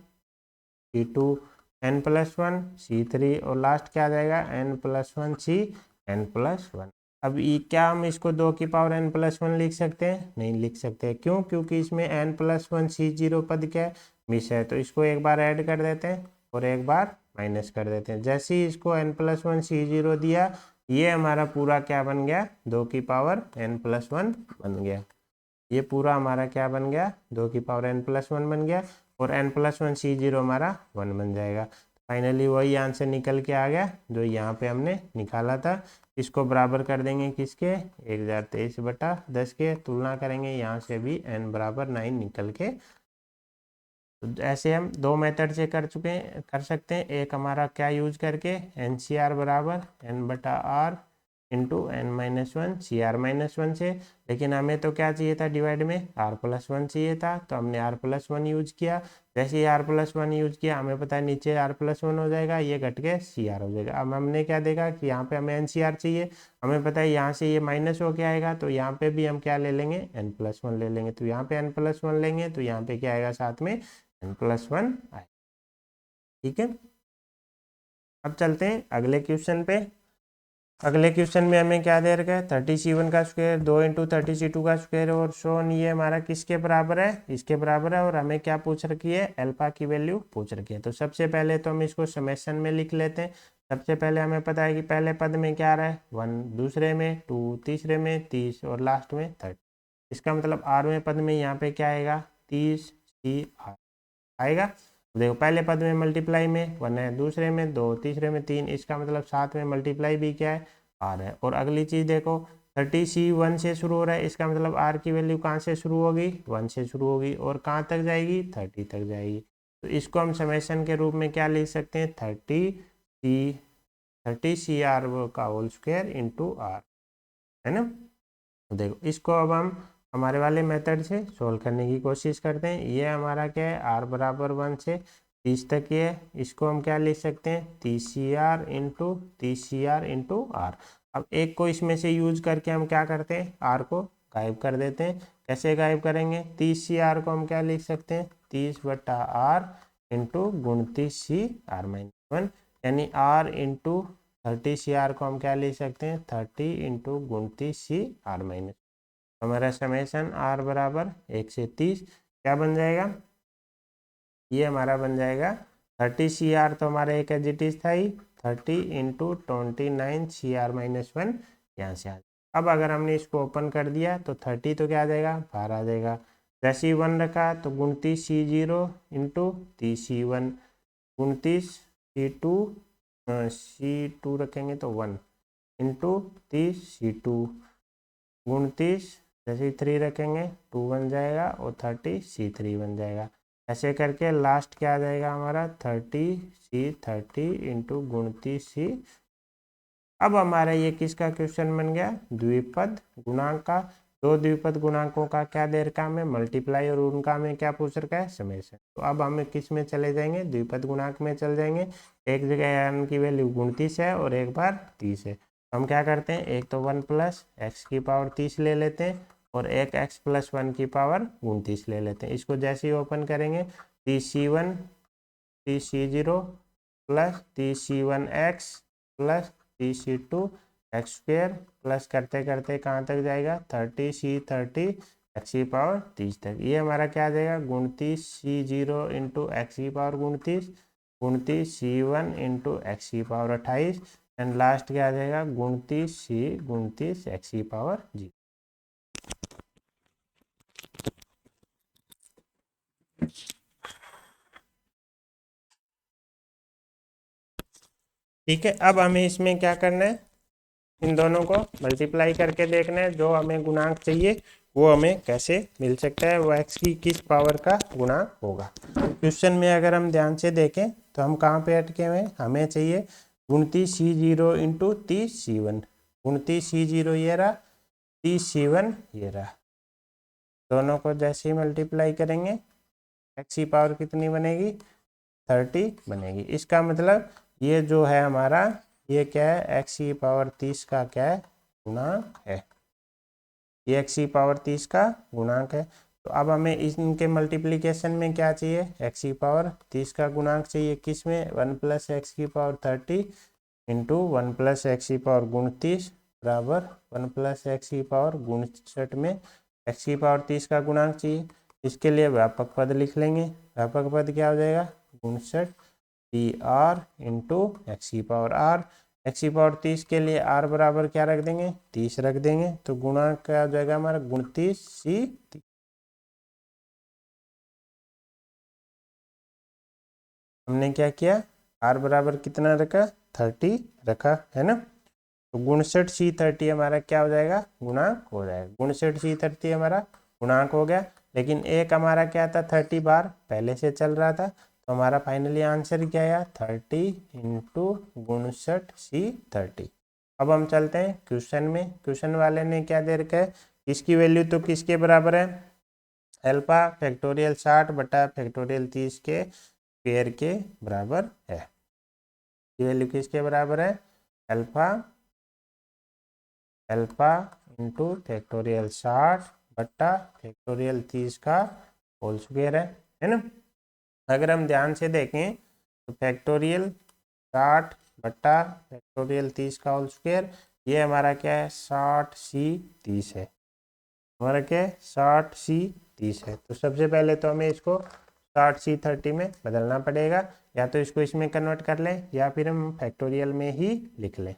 Speaker 1: c2 n+1 c3 और लास्ट क्या आ जाएगा? n+1 c n+1। अब ये क्या हम इसको 2 की पावर n+1 लिख सकते हैं? नहीं लिख सकते। क्यों? क्योंकि इसमें n+1 c0 पद क्या है? मिस है, तो इसको एक बार ऐड कर देते हैं और एक बार माइनस कर देते हैं। जैसे ही इसको n+1 c0 दिया, ये हमारा पूरा क्या बन गया? 2 की पावर n+1 बन गया। ये पूरा हमारा क्या बन गया? 2 की पावर n+1 बन गया और n+1 c0 हमारा 1 बन जाएगा। फाइनली वही आंसर निकल के आ गया जो यहाँ पे हमने निकाला था। इसको बराबर कर देंगे किसके? 1023/10 के। तुलना करेंगे यहाँ से भी n बराबर 9 निकल के। तो ऐसे हम 2 मेथड से कर सकते हैं। एक हमारा क्या यूज करके NCR बराबर n/r इंटू n-1 CR-1 से, लेकिन हमें तो क्या चाहिए था? डिवाइड में r+1 चाहिए था, तो हमने r+1 यूज किया। जैसे ही r+1 यूज किया हमें पता है नीचे r+1 हो जाएगा, ये घट के CR हो जाएगा। अब हमने क्या देखा कि यहाँ पे हमें NCR चाहिए, हमें पता है यहाँ से ये माइनस हो के आएगा, तो यहाँ पे भी हम क्या ले लेंगे? n+1 ले लेंगे। तो यहाँ पे n+1 लेंगे तो यहाँ पे क्या आएगा? साथ में n+1 आएगा। ठीक है, अब चलते हैं अगले क्वेश्चन पे। अगले क्वेश्चन में हमें क्या दे रखा है? 30c1 का स्क्वायर 2 इंटू 30c2 का स्क्वायर और सोन, ये हमारा किसके बराबर है? इसके बराबर है। और हमें क्या पूछ रखी है? अल्फा की वैल्यू पूछ रखी है। तो सबसे पहले तो हम इसको समेशन में लिख लेते हैं। सबसे पहले हमें पता है कि पहले पद में क्या आ रहा है? 1, दूसरे में 2, तीसरे में 30 और लास्ट में 30। इसका मतलब 8वें पद में यहाँ पे क्या आएगा? 30c आएगा। देखो पहले पद में मल्टीप्लाई में 1 है, दूसरे में 2, तीसरे में 3, इसका मतलब साथ में मल्टीप्लाई भी क्या है? r है। और अगली चीज देखो 30c1 से शुरू हो रहा है, इसका मतलब r की वैल्यू कहाँ से शुरू होगी? 1 से शुरू होगी और कहाँ तक जाएगी? 30 तक जाएगी। तो इसको हम समेशन के रूप में क्या लिख सकते हैं? 30cr का होल स्क्वायर इंटू r, है ना। देखो इसको अब हम हमारे वाले मेथड से सोल्व करने की कोशिश करते हैं। ये हमारा क्या है? r बराबर 1 से 30 तक ये है। इसको हम क्या लिख सकते हैं? 30cr into r। अब एक को इसमें से यूज करके हम क्या करते हैं? r को गायब कर देते हैं। कैसे गायब करेंगे? 30cr को हम क्या लिख सकते हैं? 30/r इंटू 29cr-1, यानी r इंटू 30cr को हम क्या लिख सकते हैं? 30 इंटू 29cr-। हमारा समेशन r बराबर 1 से 30 क्या बन जाएगा? ये हमारा बन जाएगा 30cr, तो हमारा एक एज इट इज था ही 30 इंटू 29cr-1 यहाँ से आ। अब अगर हमने इसको ओपन कर दिया तो 30 तो क्या आ जाएगा? बाहर आ जाएगा। जैसे ही 1 रखा तो 29c0 into 30c1, 29c2 c2 रखेंगे तो 1 इंटू 30c2, 29 जैसे 3 रखेंगे 2 बन जाएगा और 30c3 बन जाएगा। ऐसे करके लास्ट क्या आ जाएगा हमारा? 30c30 into 29c। अब हमारा ये किसका क्वेश्चन बन गया? द्विपद गुणांक का। दो द्विपद गुणांकों का क्या दे रखा है हमें? मल्टीप्लाई, और उनका हमें क्या पूछ रखा है? समेशन। तो अब हमें किस में चले जाएंगे? द्विपद गुणांक में चल जाएंगे। एक जगह n की वैल्यू 29 है और एक बार 30 है। हम क्या करते हैं? एक तो 1 प्लस x की पावर 30 ले लेते हैं और एक x प्लस 1 की पावर 29 ले लेते हैं। इसको जैसे ही ओपन करेंगे 30c1 30c0 plus 30c1x plus 30c2 x square plus करते करते कहाँ तक जाएगा? 30c30 एक्स की पावर 30 तक। ये हमारा क्या आ जाएगा? 29c0 इंटू एक्स की पावर 29, 29c1 इंटू एक्स की पावर 28 एंड लास्ट क्या आ जाएगा? 29c 29 एक्स की पावर 0। ठीक है, अब हमें इसमें क्या करना है, इन दोनों को मल्टीप्लाई करके देखना है, जो हमें गुणांक चाहिए वो हमें कैसे मिल सकता है, वो एक्स की किस पावर का गुणांक होगा। क्वेश्चन में अगर हम ध्यान से देखें तो हम कहाँ पे अटके हुए हैं, हमें चाहिए 29C0 इंटू 30C1, 29C0 ये रहा, 30C1 ये रहा, दोनों को जैसे ही मल्टीप्लाई करेंगे एक्स की पावर कितनी बनेगी, 30 बनेगी। इसका मतलब ये जो है हमारा, ये क्या है, एक्स की पावर 30 का क्या है, गुणांक है, ये एक्स की पावर 30 का गुणांक है। तो अब हमें इनके मल्टीप्लिकेशन में क्या चाहिए, एक्स की पावर 30 का गुणांक चाहिए, किस में, 1 प्लस एक्स की पावर 30 इंटू 1 प्लस एक्स की पावर 29 बराबर 1 प्लस एक्स की पावर 59 में एक्स की पावर 30 का गुणांक चाहिए। इसके लिए व्यापक पद लिख लेंगे, व्यापक पद क्या हो जाएगा, 59 पी आर इंटू एक्स की पावर आर, एक्स की पावर 30 के लिए आर बराबर क्या रख देंगे, 30 रख देंगे, तो गुणांक क्या हो जाएगा हमारा, 29C30। हमने क्या किया, आर बराबर कितना रखा, 30 रखा है ना, तो 59C30 हमारा क्या हो जाएगा, गुणांक हो जाएगा, 59C30 हमारा गुणांक हो गया। लेकिन एक हमारा क्या था, 30 बार पहले से चल रहा था, तो हमारा फाइनली आंसर क्या आया, 30 इंटू 59C30। अब हम चलते हैं क्वेश्चन में, क्वेश्चन वाले ने क्या दे रखा है, इसकी वैल्यू तो किसके बराबर है, अल्फा फैक्टोरियल 60 बटा फैक्टोरियल 30 के स्क्वायर के बराबर है। ये वैल्यू किसके बराबर है, अल्फा अल्फा इंटू फैक्टोरियल 60 बट्टा फैक्टोरियल 30 का होल स्क्वायर है ना। अगर हम ध्यान से देखें तो फैक्टोरियल 60 बट्टा फैक्टोरियल 30 का होल स्क्वायर, ये हमारा क्या है, 60C30 है, हमारा क्या है, 60C30 है। तो सबसे पहले तो हमें इसको 60C30 में बदलना पड़ेगा, या तो इसको इसमें कन्वर्ट कर लें या फिर हम फैक्टोरियल में ही लिख लें।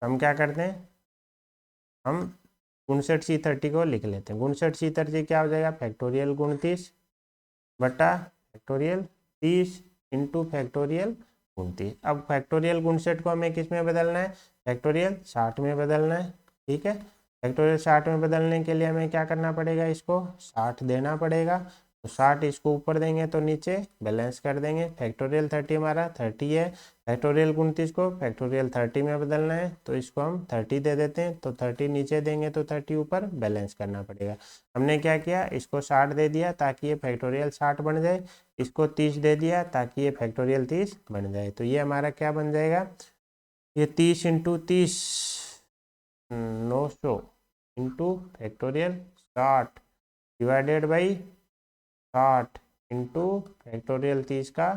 Speaker 1: हम क्या करते हैं, हम 59C30 को लिख लेते हैं, 59C30 क्या हो जाएगा, फैक्टोरियल 29 बटा फैक्टोरियल 30 इंटू फैक्टोरियल 29। अब फैक्टोरियल 59 को हमें किस में बदलना है, फैक्टोरियल 60 में बदलना है, ठीक है। फैक्टोरियल 60 में बदलने के लिए हमें क्या करना पड़ेगा, इसको 60 देना पड़ेगा, तो 60 इसको ऊपर देंगे तो नीचे बैलेंस कर देंगे। फैक्टोरियल 30 हमारा 30 है, फैक्टोरियल 29 को फैक्टोरियल 30 में बदलना है, तो इसको हम 30 दे देते हैं, तो 30 नीचे देंगे तो 30 ऊपर बैलेंस करना पड़ेगा। हमने क्या किया, इसको 60 दे दिया ताकि ये फैक्टोरियल 60 बन जाए, इसको 30 दे दिया ताकि ये फैक्टोरियल 30 बन जाए, तो ये हमारा क्या बन जाएगा, ये 30 into 30 900 into factorial 60 divided by 60 into factorial 30 का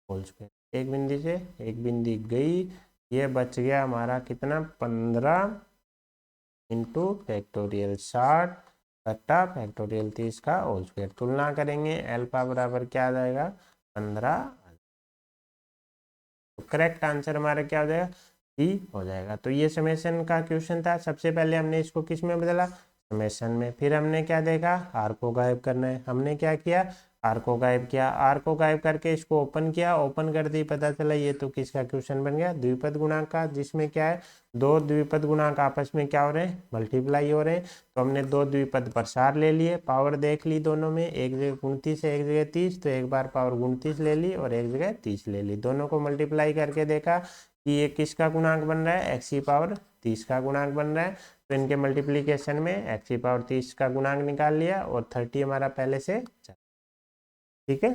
Speaker 1: होल स्क्वायर। एक बिंदी से एक बिंदी गई, ये बच गया हमारा कितना, 15 इंटू फैक्टोरियल 60 बट्टा फैक्टोरियल 30 का होल स्क्वायर। तुलना करेंगे, अल्फा बराबर क्या आ जाएगा, 15। तो करेक्ट आंसर हमारा क्या हो जाएगा, सी हो जाएगा। तो ये समेशन का क्वेश्चन था। सबसे पहले हमने इसको किस में बदला, समेशन में, फिर हमने क्या देखा, आर को गायब करना है, हमने क्या किया, आर को गायब किया, आर को गायब करके इसको ओपन किया, ओपन कर दी, पता चला ये तो किसका क्वेश्चन बन गया, द्विपद गुणांक का, जिसमें क्या है, दो द्विपद गुणांक आपस में क्या हो रहे हैं, मल्टीप्लाई हो रहे हैं। तो हमने दो द्विपद प्रसार ले लिए, पावर देख ली दोनों में, एक जगह 29 है एक जगह 30, तो एक बार पावर 29 ले ली और एक जगह 30 ले ली, दोनों को मल्टीप्लाई करके देखा कि ये किसका गुणांक बन रहा है, एक्स की पावर 30 का गुणांक बन रहा है। तो इनके मल्टीप्लीकेशन में एक्स की पावर 30 का गुणांक निकाल लिया और 30 हमारा पहले से, ठीक है।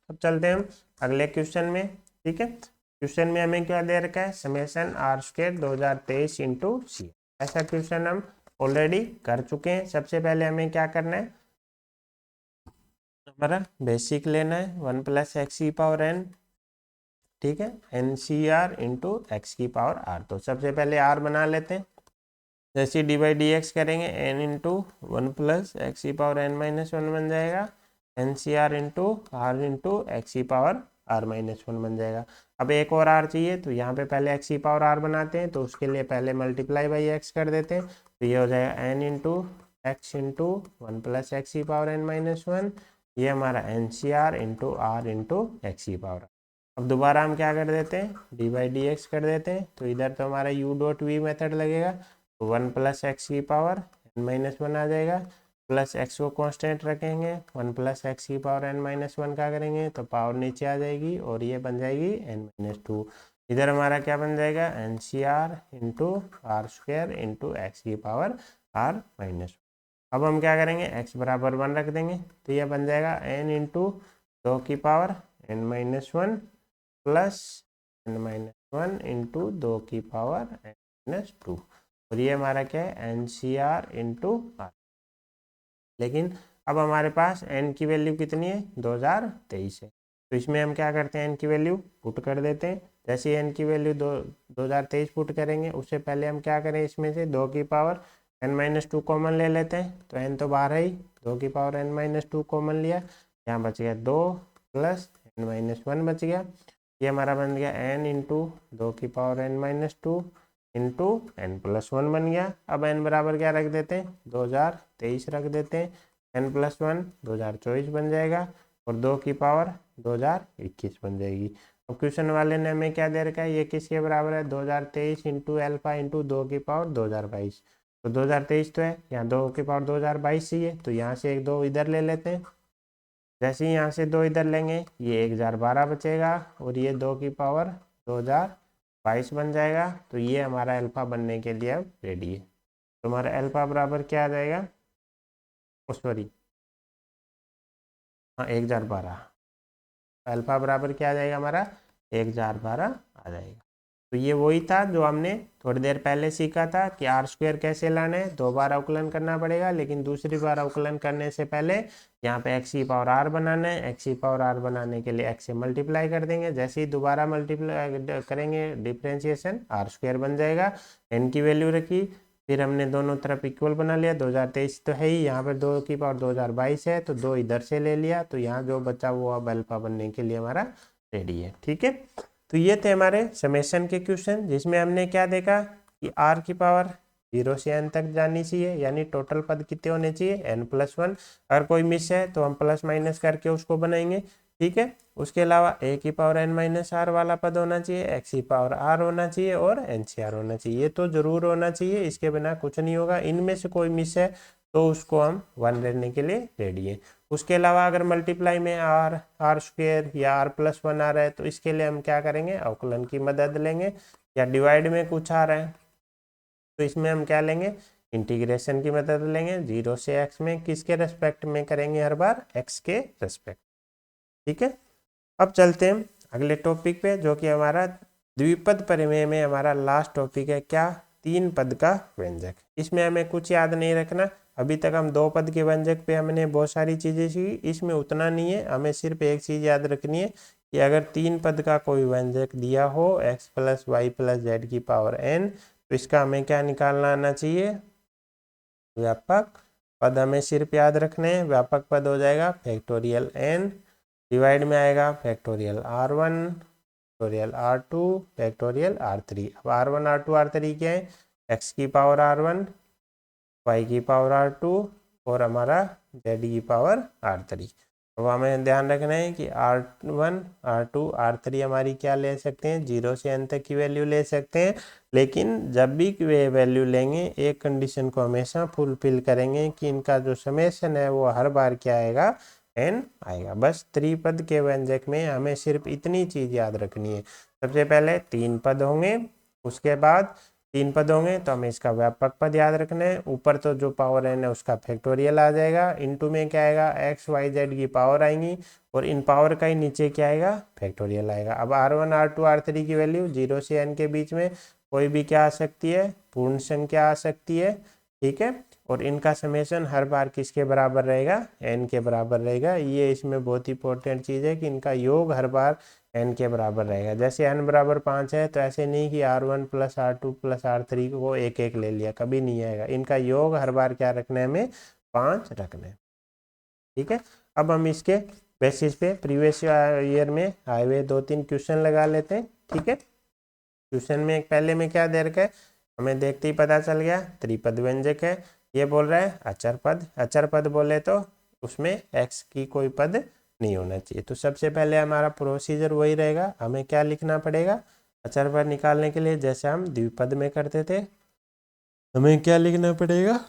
Speaker 1: अब चलते हैं हम अगले क्वेश्चन में, ठीक है। क्वेश्चन में हमें क्या दे रखा है, समेशन आर स्क्वायर 2023 इंटू सी। ऐसा क्वेश्चन हम ऑलरेडी कर चुके हैं। सबसे पहले हमें क्या करना है, हमारा बेसिक लेना है, 1 प्लस एक्स की पावर एन, ठीक है, N C R into X की पावर आर। तो सबसे पहले आर बना लेते हैं, जैसे डी बाई डी एक्स करेंगे, एन इंटू 1 प्लस एक्स की पावर एन माइनस 1 बन जाएगा, N C R into R into X की पावर आर माइनस 1 बन जाएगा। अब एक और आर चाहिए, तो यहाँ पे पहले एक्स की पावर आर बनाते हैं, तो उसके लिए पहले मल्टीप्लाई बाई एक्स कर देते हैं, तो ये हो जाएगा N into X into 1 plus X की पावर एन माइनस 1 ये हमारा N C R into R into X की पावर। अब दोबारा हम क्या कर देते हैं, डी बाई डी एक्स कर देते हैं, तो इधर तो हमारा यू डॉट वी मेथड लगेगा, तो 1 प्लस एक्स की पावर एन माइनस वन आ जाएगा, प्लस एक्स को कांस्टेंट रखेंगे, 1 प्लस एक्स की पावर एन माइनस वन का करेंगे तो पावर नीचे आ जाएगी और ये बन जाएगी एन माइनस टू। इधर हमारा क्या बन जाएगा, N C R into R square into X की पावर आर माइनस। अब हम क्या करेंगे, x बराबर 1 रख देंगे, तो यह बन जाएगा n इंटू 2 की power n minus one plus n minus one into 2 की पावर n माइनस टू, और ये हमारा क्या है, N C R into R. लेकिन अब हमारे पास n की वैल्यू कितनी है, 2023 है, तो इसमें हम क्या करते हैं, n की वैल्यू पुट कर देते हैं। जैसे n की वैल्यू 2023 पुट करेंगे, उससे पहले हम क्या करें, इसमें से 2 की power n minus two common ले लेते हैं, तो n तो बाहर है ही, 2 की power n minus two common लिया, यहाँ बच गया 2 प्लस n माइनस वन बच गया, ये हमारा बन गया n इंटू 2 की power n minus two into n plus one बन गया। अब n बराबर क्या रख देते हैं, 2023 रख देते हैं, n प्लस वन 2024 बन जाएगा, और 2 की पावर 2021 बन जाएगी। अब क्वेश्चन वाले ने हमें क्या दे रखा है, ये किसके बराबर है, 2023 इंटू एल्फा इंटू 2 की पावर 2022, तो 2023 तो है, यहाँ 2 की पावर 2022 चाहिए, तो यहाँ से एक 2 इधर ले लेते हैं। जैसे ही यहाँ से 2 इधर लेंगे, ये 1012 बचेगा, और ये 2 की पावर 2022 बन जाएगा, तो ये हमारा अल्फा बनने के लिए अब रेडी है। तो हमारा अल्फा बराबर क्या आ जाएगा, सॉरी हाँ 1012, अल्फा बराबर क्या आ जाएगा हमारा, 1012 आ जाएगा। तो ये वही था जो हमने थोड़ी देर पहले सीखा था कि आर स्क्वायर कैसे लाना है, 2 बार अवकलन करना पड़ेगा, लेकिन दूसरी बार अवकलन करने से पहले यहाँ पे एक्स की पावर आर बनाना है, एक्स की पावर आर बनाने के लिए एक्स से मल्टीप्लाई कर देंगे, जैसे ही दोबारा मल्टीप्लाई करेंगे डिफ्रेंशिएशन आर स्क्वायर बन जाएगा, एन की वैल्यू रखी, फिर हमने दोनों तरफ इक्वल बना लिया, 2023 तो है ही, यहाँ पर 2 की पावर 2022 है, तो 2 इधर से ले लिया, तो यहाँ जो बचा वो अब अल्फा बनने के लिए हमारा रेडी है। ठीक है, तो ये थे हमारे समेशन के क्वेश्चन, जिसमें हमने क्या देखा कि आर की पावर 0 से n तक जानी चाहिए, यानी टोटल पद कितने होने चाहिए, n प्लस वन, अगर कोई मिस है तो हम प्लस माइनस करके उसको बनाएंगे। ठीक है, उसके अलावा a की पावर n माइनस आर वाला पद होना चाहिए, x की पावर r होना चाहिए, और n सी आर होना चाहिए, ये तो जरूर होना चाहिए, इसके बिना कुछ नहीं होगा। इनमें से कोई मिस है तो उसको हम 1 लेने के लिए रेडी है। उसके अलावा अगर मल्टीप्लाई में आर स्क्वेयर या आर प्लस वन आ रहा है, तो इसके लिए हम क्या करेंगे, अवकलन की मदद लेंगे, या डिवाइड में कुछ आ रहा है तो इसमें हम क्या लेंगे, इंटीग्रेशन की मदद लेंगे, 0 से x में किसके रेस्पेक्ट में करेंगे, हर बार x के रेस्पेक्ट। ठीक है, अब चलते हैं अगले टॉपिक पे, जो कि हमारा द्विपद प्रमेय में हमारा लास्ट टॉपिक है, क्या, 3 पद का व्यंजक। इसमें हमें कुछ याद नहीं रखना, अभी तक हम 2 पद के व्यंजक पे हमने बहुत सारी चीज़ें सीखी, इसमें उतना नहीं है, हमें सिर्फ एक चीज़ याद रखनी है कि अगर 3 पद का कोई व्यंजक दिया हो x plus Y plus Z की पावर n, तो इसका हमें क्या निकालना आना चाहिए, व्यापक पद हमें सिर्फ याद रखने हैं। व्यापक पद हो जाएगा फैक्टोरियल n, डिवाइड में आएगा factorial r1, factorial r2, factorial r3। अब r1 r2 r3 क्या है, x की पावर r1, y की पावर r2, और हमारा z की पावर r3। अब हमें ध्यान रखना है कि r1 r2 r3 हमारी क्या ले सकते हैं, 0 से n तक की वैल्यू ले सकते हैं, लेकिन जब भी वे वैल्यू लेंगे एक कंडीशन को हमेशा फुलफिल करेंगे कि इनका जो समेशन है वो हर बार क्या आएगा, n आएगा। बस त्रिपद के व्यंजक में हमें सिर्फ इतनी चीज याद रखनी है, सबसे पहले 3 पद होंगे, उसके बाद 3 पद होंगे तो हमें इसका व्यापक पद याद रखना है, ऊपर तो जो पावर n है उसका फैक्टोरियल आ जाएगा, इनटू में क्या आएगा, x y z की पावर आएंगी, और इन पावर का ही नीचे क्या आएगा, फैक्टोरियल आएगा। अब r1 r2 r3 की वैल्यू 0 से n के बीच में कोई भी क्या आ सकती है, पूर्ण संख्या आ सकती है। ठीक है, और इनका समेशन हर बार किसके बराबर रहेगा, n के बराबर रहेगा। ये इसमें बहुत इंपॉर्टेंट चीज़ है कि इनका योग हर बार n के बराबर रहेगा। जैसे n बराबर 5 है तो ऐसे नहीं कि r1 plus r2 plus r3 को एक एक ले लिया, कभी नहीं आएगा। इनका योग हर बार क्या रखना है, हमें 5 रखना है। ठीक है, अब हम इसके बेसिस पे प्रीवियस ईयर में आए हुए 2-3 क्वेश्चन लगा लेते हैं। ठीक है, क्वेश्चन में एक पहले में क्या दे रखा है, हमें देखते ही पता चल गया, त्रिपद व्यंजक है। ये बोल रहा है अचर पद, अचर पद बोले तो उसमें x की कोई पद नहीं होना चाहिए। तो सबसे पहले हमारा प्रोसीजर वही रहेगा, हमें क्या लिखना पड़ेगा अचर पद निकालने के लिए, जैसे हम द्विपद में करते थे, हमें क्या लिखना पड़ेगा,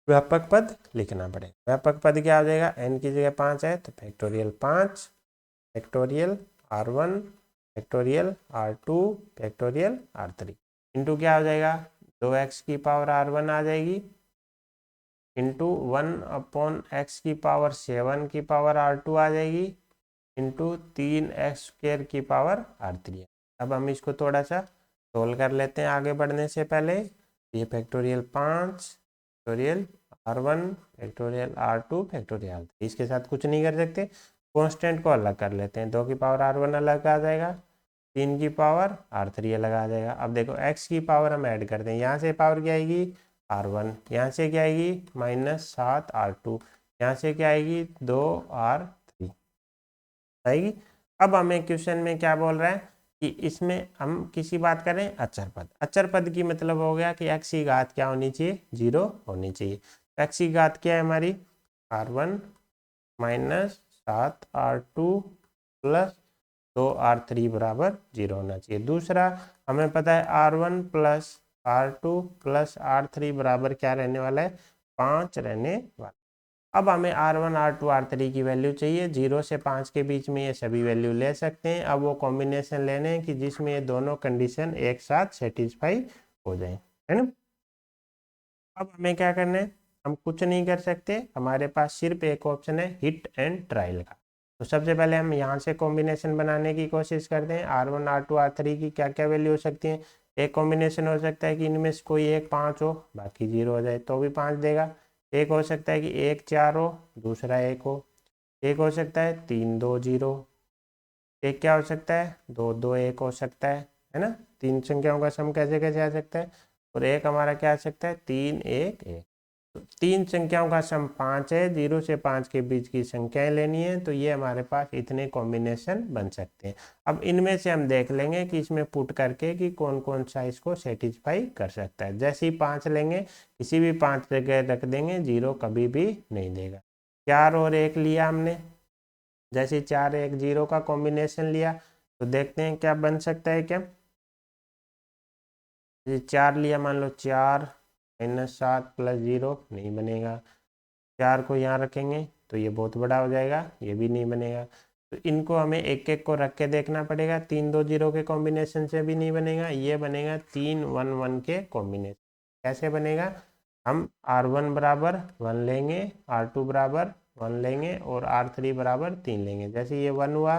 Speaker 1: व्यापक पद लिखना पड़ेगा। व्यापक पद क्या हो जाएगा, n की जगह 5 है तो factorial 5 factorial R1 factorial R2 factorial R3 into क्या हो जाएगा, 2x की पावर R1 आ जाएगी इंटू 1/x की पावर 7 की पावर R2 आ जाएगी इंटू 3x² की पावर R3। अब हम इसको थोड़ा सा सोल्व कर लेते हैं आगे बढ़ने से पहले। ये factorial 5 factorial R1 factorial R2 factorial R3, इसके साथ कुछ नहीं कर सकते, कांस्टेंट को अलग कर लेते हैं। 2 की पावर R1 अलग आ जाएगा, 3 की पावर R3 अलग आ जाएगा। अब देखो x की पावर हम ऐड करते हैं, यहाँ से पावर क्या आएगी R1, यहाँ से क्या आएगी -7 R2, यहाँ से क्या आएगी 2 R3 आएगी। अब हमें क्वेश्चन में क्या बोल रहा है कि इसमें हम किसी बात करें अचर पद। अचर पद की मतलब हो गया कि x की घात क्या होनी चाहिए, 0 होनी चाहिए। x की घात क्या है हमारी R1 -7 R2 प्लस 2 R3 बराबर 0 होना चाहिए। दूसरा हमें पता है R1 plus R2 plus R3 बराबर क्या रहने वाला है, 5 रहने वाला। अब हमें R1 R2 R3 की वैल्यू चाहिए, 0 से 5 के बीच में ये सभी वैल्यू ले सकते हैं। अब वो कॉम्बिनेशन लेने हैं कि जिसमें ये दोनों कंडीशन एक साथ सेटिस्फाई हो जाए, है ना। अब हमें क्या करना है, हम कुछ नहीं कर सकते, हमारे पास सिर्फ एक ऑप्शन है हिट एंड ट्रायल का। तो सबसे पहले हम यहाँ से कॉम्बिनेशन बनाने की कोशिश करते हैं। R1 R2 R3 की क्या क्या वैल्यू हो सकती है। एक कॉम्बिनेशन हो सकता है कि इनमें से कोई एक 5 हो बाकी 0 हो जाए तो भी 5 देगा। एक हो सकता है कि एक 4 हो दूसरा 1 हो। एक हो सकता है 3 2 0। एक क्या हो सकता है 2 2 1 हो सकता है ना। 3 संख्याओं का सम कैसे कैसे आ सकता है। और एक हमारा क्या आ सकता है 3 1 1। तो 3 संख्याओं का सम 5 है, 0 से 5 के बीच की संख्याएं लेनी है, तो ये हमारे पास इतने कॉम्बिनेशन बन सकते हैं। अब इनमें से हम देख लेंगे कि इसमें पुट करके कि कौन कौन सा इसको सेटिस्फाई कर सकता है। जैसे ही 5 लेंगे किसी भी 5 जगह रख देंगे, 0 कभी भी नहीं देगा। 4 और 1 लिया हमने, जैसे 4 1 0 का कॉम्बिनेशन लिया तो देखते हैं क्या बन सकता है। क्या 4 लिया, मान लो 4 -7 + 0 नहीं बनेगा। 4 को यहाँ रखेंगे तो ये बहुत बड़ा हो जाएगा, ये भी नहीं बनेगा। तो इनको हमें एक एक को रख के देखना पड़ेगा। 3 2 0 के कॉम्बिनेशन से भी नहीं बनेगा, ये बनेगा 3 1 1 के कॉम्बिनेशन। कैसे बनेगा, हम R1 बराबर 1 लेंगे, R2 बराबर 1 लेंगे और R3 बराबर 3 लेंगे। जैसे ये 1 हुआ,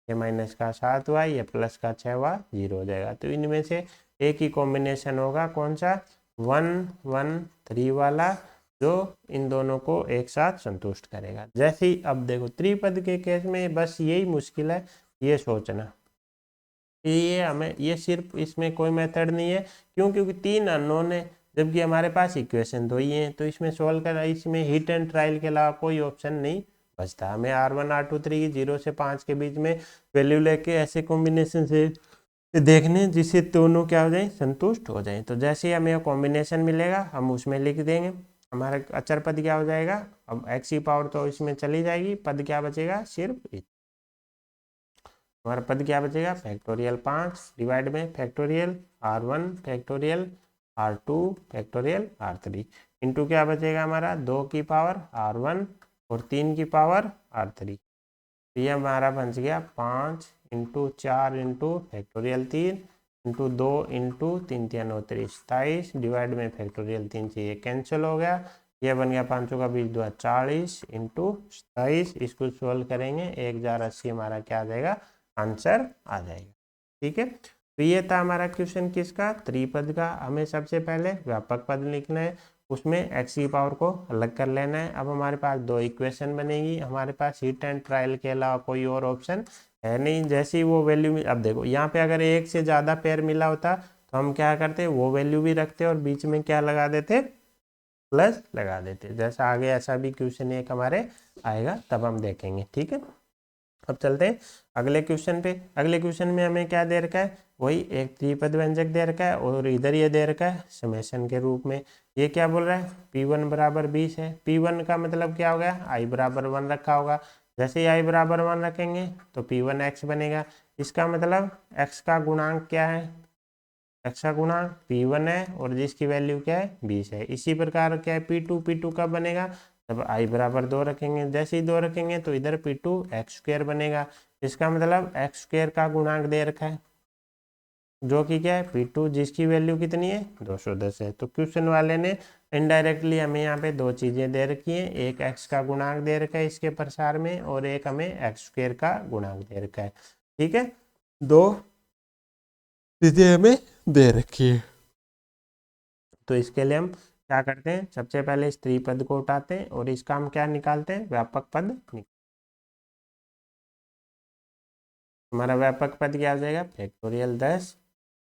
Speaker 1: ये -7 हुआ, ये +6 हुआ, 0 हो जाएगा। तो इनमें से एक ही कॉम्बिनेशन होगा, कौन सा 1 1 3 वाला, जो इन दोनों को एक साथ संतुष्ट करेगा। जैसे ही अब देखो त्रिपद के केस में बस यही मुश्किल है, ये सोचना, ये हमें ये सिर्फ इसमें कोई मेथड नहीं है। क्यों, क्योंकि 3 अननोन है जबकि हमारे पास इक्वेशन 2 ही हैं। तो इसमें सोल्व करना, इसमें हिट एंड ट्रायल के अलावा कोई ऑप्शन नहीं बचता। हमें R1 R2 3 की 0 से 5 के बीच में वैल्यू लेके ऐसे कॉम्बिनेशन से देखने जिससे दोनों क्या हो जाए, संतुष्ट हो जाए। तो जैसे ही हमें कॉम्बिनेशन मिलेगा हम उसमें लिख देंगे। हमारा अचर पद क्या हो जाएगा, अब x की पावर तो इसमें चली जाएगी, पद क्या बचेगा सिर्फ हमारा पद क्या बचेगा, फैक्टोरियल 5 डिवाइड में factorial R1 factorial R2 factorial R3 into क्या बचेगा हमारा 2 की पावर R1 और 3 की पावर R3। तो ये हमारा बच गया 5 into 4 into factorial 3 into 2 into 3 3 9 27 divide में फैक्टोरियल 3 से ये कैंसिल हो गया। ये बन गया 5 का 20 2 40 इंटू 27। इसको सोल्व करेंगे 1080 हमारा क्या आ जाएगा, आंसर आ जाएगा। ठीक है, तो ये था हमारा क्वेश्चन किसका, त्रिपद का। हमें सबसे पहले व्यापक पद लिखना है, उसमें x की पावर को अलग कर लेना है। अब हमारे पास 2 इक्वेशन बनेगी, हमारे पास हिट एंड ट्रायल के अलावा कोई और ऑप्शन है नहीं। जैसे ही वो वैल्यू, अब देखो यहाँ पे अगर एक से ज़्यादा पेयर मिला होता तो हम क्या करते, वो वैल्यू भी रखते और बीच में क्या लगा देते, प्लस लगा देते। जैसा आगे ऐसा भी क्वेश्चन एक हमारे आएगा, तब हम देखेंगे। ठीक है, अब चलते हैं अगले क्वेश्चन पे। अगले क्वेश्चन में हमें क्या दे रखा है, वही एक त्रिपद व्यंजक दे रखा है और इधर ये दे रखा है समेशन के रूप में। ये क्या बोल रहा है, P1 बराबर 20 है। P1 का मतलब क्या हो गया, I बराबर 1 रखा होगा। जैसे ही I बराबर 1 रखेंगे तो P1 x बनेगा। इसका मतलब x का गुणांक क्या है, x का गुणांक P1 है और जिसकी वैल्यू क्या है 20 है। इसी प्रकार क्या है P2 कब बनेगा, जब I बराबर 2 रखेंगे। जैसे ही 2 रखेंगे तो इधर P2 एक्स स्क्वायर बनेगा। इसका मतलब एक्स स्क्वायर का गुणांक दे रखा है जो कि क्या है P2, जिसकी वैल्यू कितनी है 210 है। तो क्वेश्चन वाले ने इनडायरेक्टली हमें यहाँ पे दो चीजें दे रखी हैं, एक x का गुणांक दे रखा है इसके प्रसार में और एक हमें एक्स स्क्वायर का गुणांक दे रखा है। ठीक है, दो चीजें हमें दे रखी है। तो इसके लिए हम क्या करते हैं, सबसे पहले इस त्रिपद को उठाते हैं और इसका हम क्या निकालते हैं, व्यापक पद। हमारा व्यापक पद क्या आ जाएगा, फैक्टोरियल 10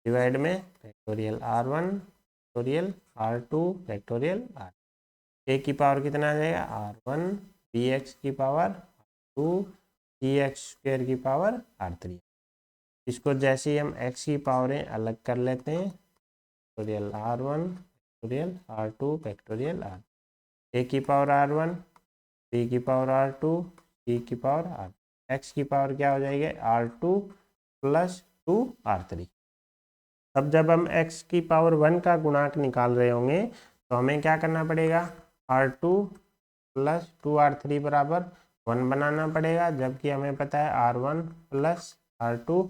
Speaker 1: डिवाइड में factorial R1 factorial R2 factorial R। ए की पावर कितना आ जाएगा R1 bx की पावर R2 gx स्क्वायर की पावर R3। इसको जैसे ही हम x की पावरें अलग कर लेते हैं, factorial R1 factorial R2 factorial R। ए की पावर R1, बी की पावर R2, सी की पावर R। एक्स की पावर क्या हो जाएगी R2 प्लस 2 R3। अब जब हम x की पावर 1 का गुणांक निकाल रहे होंगे तो हमें क्या करना पड़ेगा, R2 प्लस 2R3 बराबर 1 बनाना पड़ेगा, जबकि हमें पता है R1 plus R2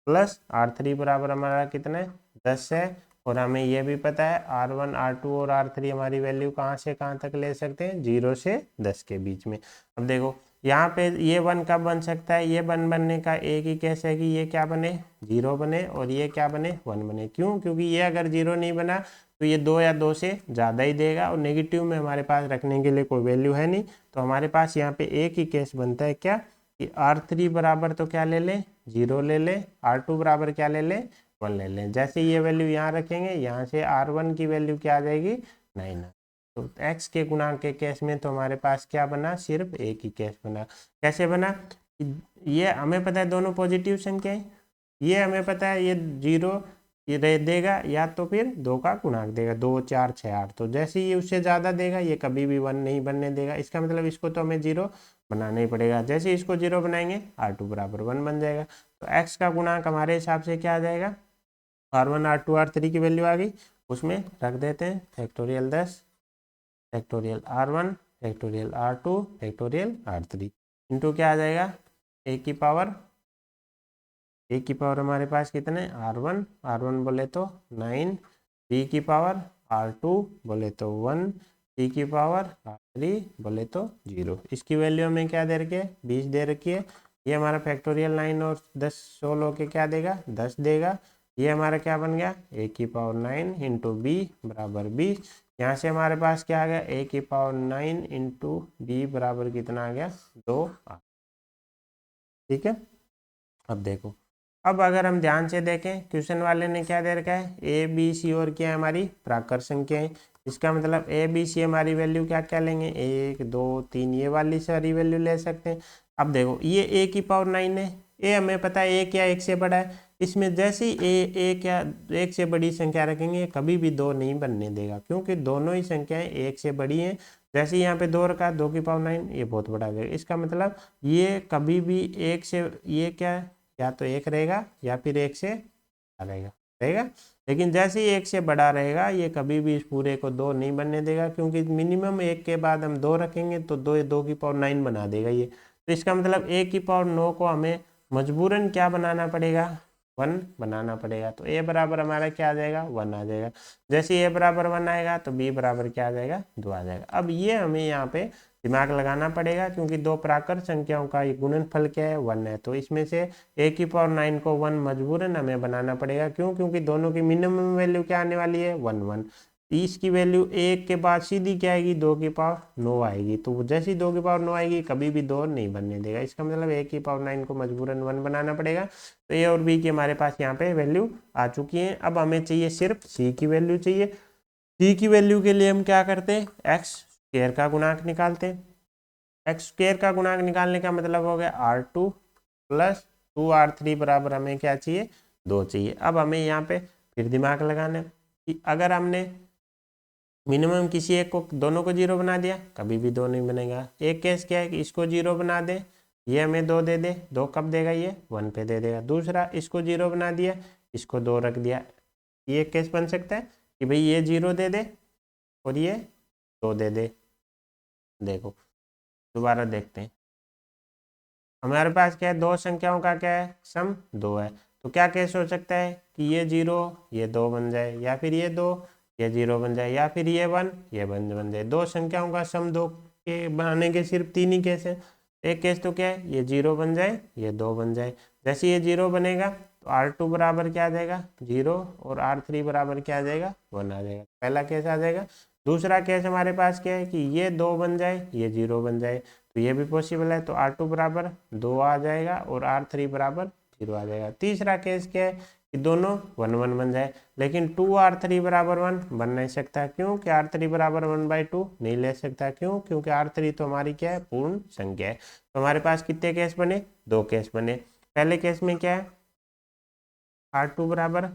Speaker 1: plus R3 बराबर हमारा कितना है 10 है। और हमें यह भी पता है R1 R2 और R3 हमारी वैल्यू कहाँ से कहाँ तक ले सकते हैं, 0 से 10 के बीच में। अब देखो यहाँ पे ये 1 कब बन सकता है, ये 1 बनने का एक ही केस है कि ये क्या बने 0 बने और ये क्या बने 1 बने। क्यों, क्योंकि ये अगर 0 नहीं बना तो ये 2 या 2 से ज़्यादा ही देगा और नेगेटिव में हमारे पास रखने के लिए कोई वैल्यू है नहीं। तो हमारे पास यहाँ पे एक ही केस बनता है क्या, कि R3 बराबर तो क्या ले लें 0 ले लें, R2 बराबर क्या ले लें 1 ले लें। जैसे ये वैल्यू यहाँ रखेंगे, यहाँ से R1 की वैल्यू क्या आ जाएगी 9। तो x के गुणांक के केस में तो हमारे पास क्या बना, सिर्फ एक ही केस बना। कैसे बना, ये हमें पता है दोनों पॉजिटिव संख्या है, ये हमें पता है ये 0 ये देगा या तो फिर 2 का गुणांक देगा, 2 4 6 8। तो जैसे ही ये उससे ज़्यादा देगा ये कभी भी 1 नहीं बनने देगा। इसका मतलब इसको तो हमें 0 बनाना ही पड़ेगा। जैसे ही इसको 0 बनाएंगे R2 बराबर 1 बन जाएगा। तो x का गुणांक हमारे हिसाब से क्या आ जाएगा, R1 R2 R3 की वैल्यू आ गई, उसमें रख देते हैं factorial 10 factorial R1 factorial R2 factorial R3 into क्या आ जाएगा ए की पावर हमारे पास कितने R1 बोले तो 9, बी की पावर R2 बोले तो 1, सी की पावर R3 बोले तो 0। इसकी वैल्यू हमें क्या दे रखी है 20 दे रखी है। ये हमारा फैक्टोरियल 9 और 10 16 के क्या देगा 10 देगा। ये हमारा क्या बन गया ए की पावर 9 इंटू बी बराबर 20। यहाँ से हमारे पास क्या आ गया ए की पावर 9 इंटू बी बराबर कितना आ गया 2। ठीक है, अब देखो, अब अगर हम ध्यान से देखें क्वेश्चन वाले ने क्या दे रखा है ए बी सी और क्या है हमारी प्राकृत संख्याएं। इसका मतलब ए बी सी हमारी वैल्यू क्या क्या लेंगे 1 2 3 ये वाली सारी वैल्यू ले सकते हैं। अब देखो ये ए की पावर 9 है, ए हमें पता है ए क्या 1 से बड़ा है। इसमें जैसे ही ए क्या 1 से बड़ी संख्या रखेंगे कभी भी 2 नहीं बनने देगा, क्योंकि दोनों ही संख्याएं 1 से बड़ी हैं। जैसे यहाँ पे 2 रखा 2 की पावर 9 ये बहुत बड़ा हो जाएगा। इसका मतलब ये कभी भी 1 से ये क्या या तो 1 रहेगा या फिर 1 से रहेगा। लेकिन जैसे ही 1 से बड़ा रहेगा ये कभी भी इस पूरे को 2 नहीं बनने देगा, क्योंकि मिनिमम 1 के बाद हम 2 रखेंगे तो 2 की पावर 9 बना देगा ये। तो इसका मतलब 1 की पावर 9 को हमें मजबूरन क्या बनाना पड़ेगा 1 बनाना पड़ेगा। तो ए बराबर हमारा क्या आ जाएगा 1 आ जाएगा। जैसे ए बराबर 1 आएगा तो बी बराबर क्या आ जाएगा 2 आ जाएगा। अब ये हमें यहाँ पे दिमाग लगाना पड़ेगा, क्योंकि दो प्राकृत संख्याओं का गुणनफल क्या है 1 है। तो इसमें से ए की पावर 9 को 1 मजबूरन हमें बनाना पड़ेगा। क्यों, क्योंकि दोनों की मिनिमम वैल्यू क्या आने वाली है 1 1। इसकी वैल्यू 1 के बाद सीधी क्या आएगी 2 की पावर 9 आएगी। तो जैसे ही 2 की पावर 9 आएगी कभी भी 2 नहीं बनने देगा। इसका मतलब ए की पावर 9 को मजबूरन 1 बनाना पड़ेगा। तो ए और बी की हमारे पास यहाँ पे वैल्यू आ चुकी है। अब हमें चाहिए सिर्फ सी की वैल्यू चाहिए। सी की वैल्यू के लिए हम क्या करते हैं एक्स स्क्वायर का गुणांक निकालते हैं। एक्स स्क्वायर का गुणांक निकालने का मतलब हो गया R2 प्लस 2R3 बराबर हमें क्या चाहिए, 2 चाहिए। अब हमें यहाँ पे फिर दिमाग लगाना है कि अगर हमने मिनिमम किसी एक को, दोनों को 0 बना दिया, कभी भी 2 नहीं बनेगा। एक केस क्या है कि इसको 0 बना दे, ये हमें 2 दे दे, 2 कब देगा, ये 1 पे दे देगा। दूसरा इसको 0 बना दिया, इसको 2 रख दिया, ये केस बन सकता है कि भाई ये 0 दे दे और ये 2 दे दे। देखो दोबारा देखते हैं, हमारे पास क्या है, दो संख्याओं का क्या है, सम 2 है। तो क्या केस हो सकता है कि ये 0 ये 2 बन जाए, या फिर ये 2 ये 0 बन जाए, या फिर ये 1 ये बन जाए। दो संख्याओं का सम 2 के बनाने के सिर्फ 3 ही केस है। एक केस तो क्या है, ये 0 बन जाए ये 2 बन जाए। जैसे ये 0 बनेगा तो R2 बराबर क्या आ जाएगा, 0, और R3 बराबर क्या आ जाएगा, 1 आ जाएगा। पहला केस आ जाएगा। दूसरा केस हमारे पास क्या है कि ये 2 बन जाए ये 0 बन जाए, तो ये भी पॉसिबल है। तो R2 बराबर 2 आ जाएगा और R3 बराबर 0 आ जाएगा। तीसरा केस क्या है कि दोनों 1 1 बन जाए, लेकिन 2R3 बराबर 1 बन नहीं सकता। क्यों कि R3 बराबर 1/2 नहीं ले सकता। क्यों, क्योंकि R3 तो हमारी क्या है, पूर्ण संख्या है। तो हमारे पास कितने केस बने, 2 केस बने। पहले केस में क्या है, R2 बराबर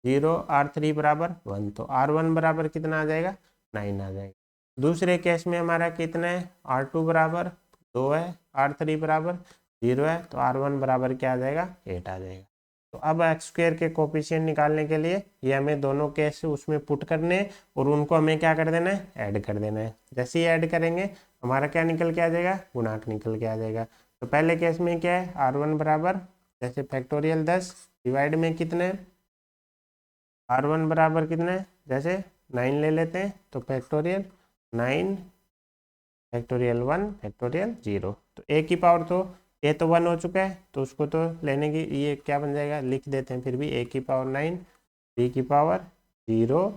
Speaker 1: 0 R3 बराबर 1, तो R1 बराबर कितना आ जाएगा, 9 आ जाएगा। दूसरे केस में हमारा कितना है, R2 बराबर 2 है, R3 बराबर 0 है, तो R1 बराबर क्या आ जाएगा, 8 आ जाएगा। तो अब एक्स स्क्वायर के कोफिशिएंट निकालने के लिए ये हमें दोनों केस उसमें पुट करने हैं और उनको हमें क्या कर देना है, ऐड कर देना है। जैसे ही ऐड करेंगे हमारा क्या निकल के आ जाएगा, गुणांक निकल के आ जाएगा। तो पहले केस में क्या है, R1 बराबर जैसे फैक्टोरियल 10 डिवाइड में कितने, R1 बराबर कितने, जैसे 9 ले लेते हैं, तो फैक्टोरियल 9 फैक्टोरियल 1 फैक्टोरियल 0। तो ए की पावर तो ए तो 1 हो चुका है, तो उसको तो लेने की ये क्या बन जाएगा, लिख देते हैं फिर भी, ए की पावर 9 बी की पावर 0,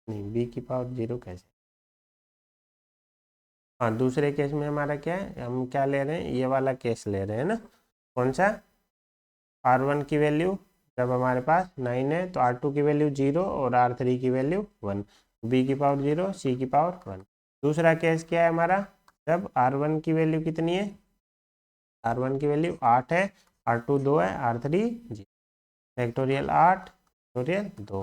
Speaker 1: नहीं बी की पावर 0 कैसे, हाँ दूसरे केस में हमारा क्या है, हम क्या ले रहे हैं, ये वाला केस ले रहे हैं ना, कौन सा, R1 की वैल्यू जब हमारे पास 9 है तो R2 की वैल्यू 0 और R3 की वैल्यू 1, B की पावर 0 C की पावर 1। दूसरा केस क्या है हमारा, जब R1 की वैल्यू कितनी है, R1 की वैल्यू 8 है, R2 2 है, R3 0, फैक्टोरियल 8 फैक्टोरियल 2,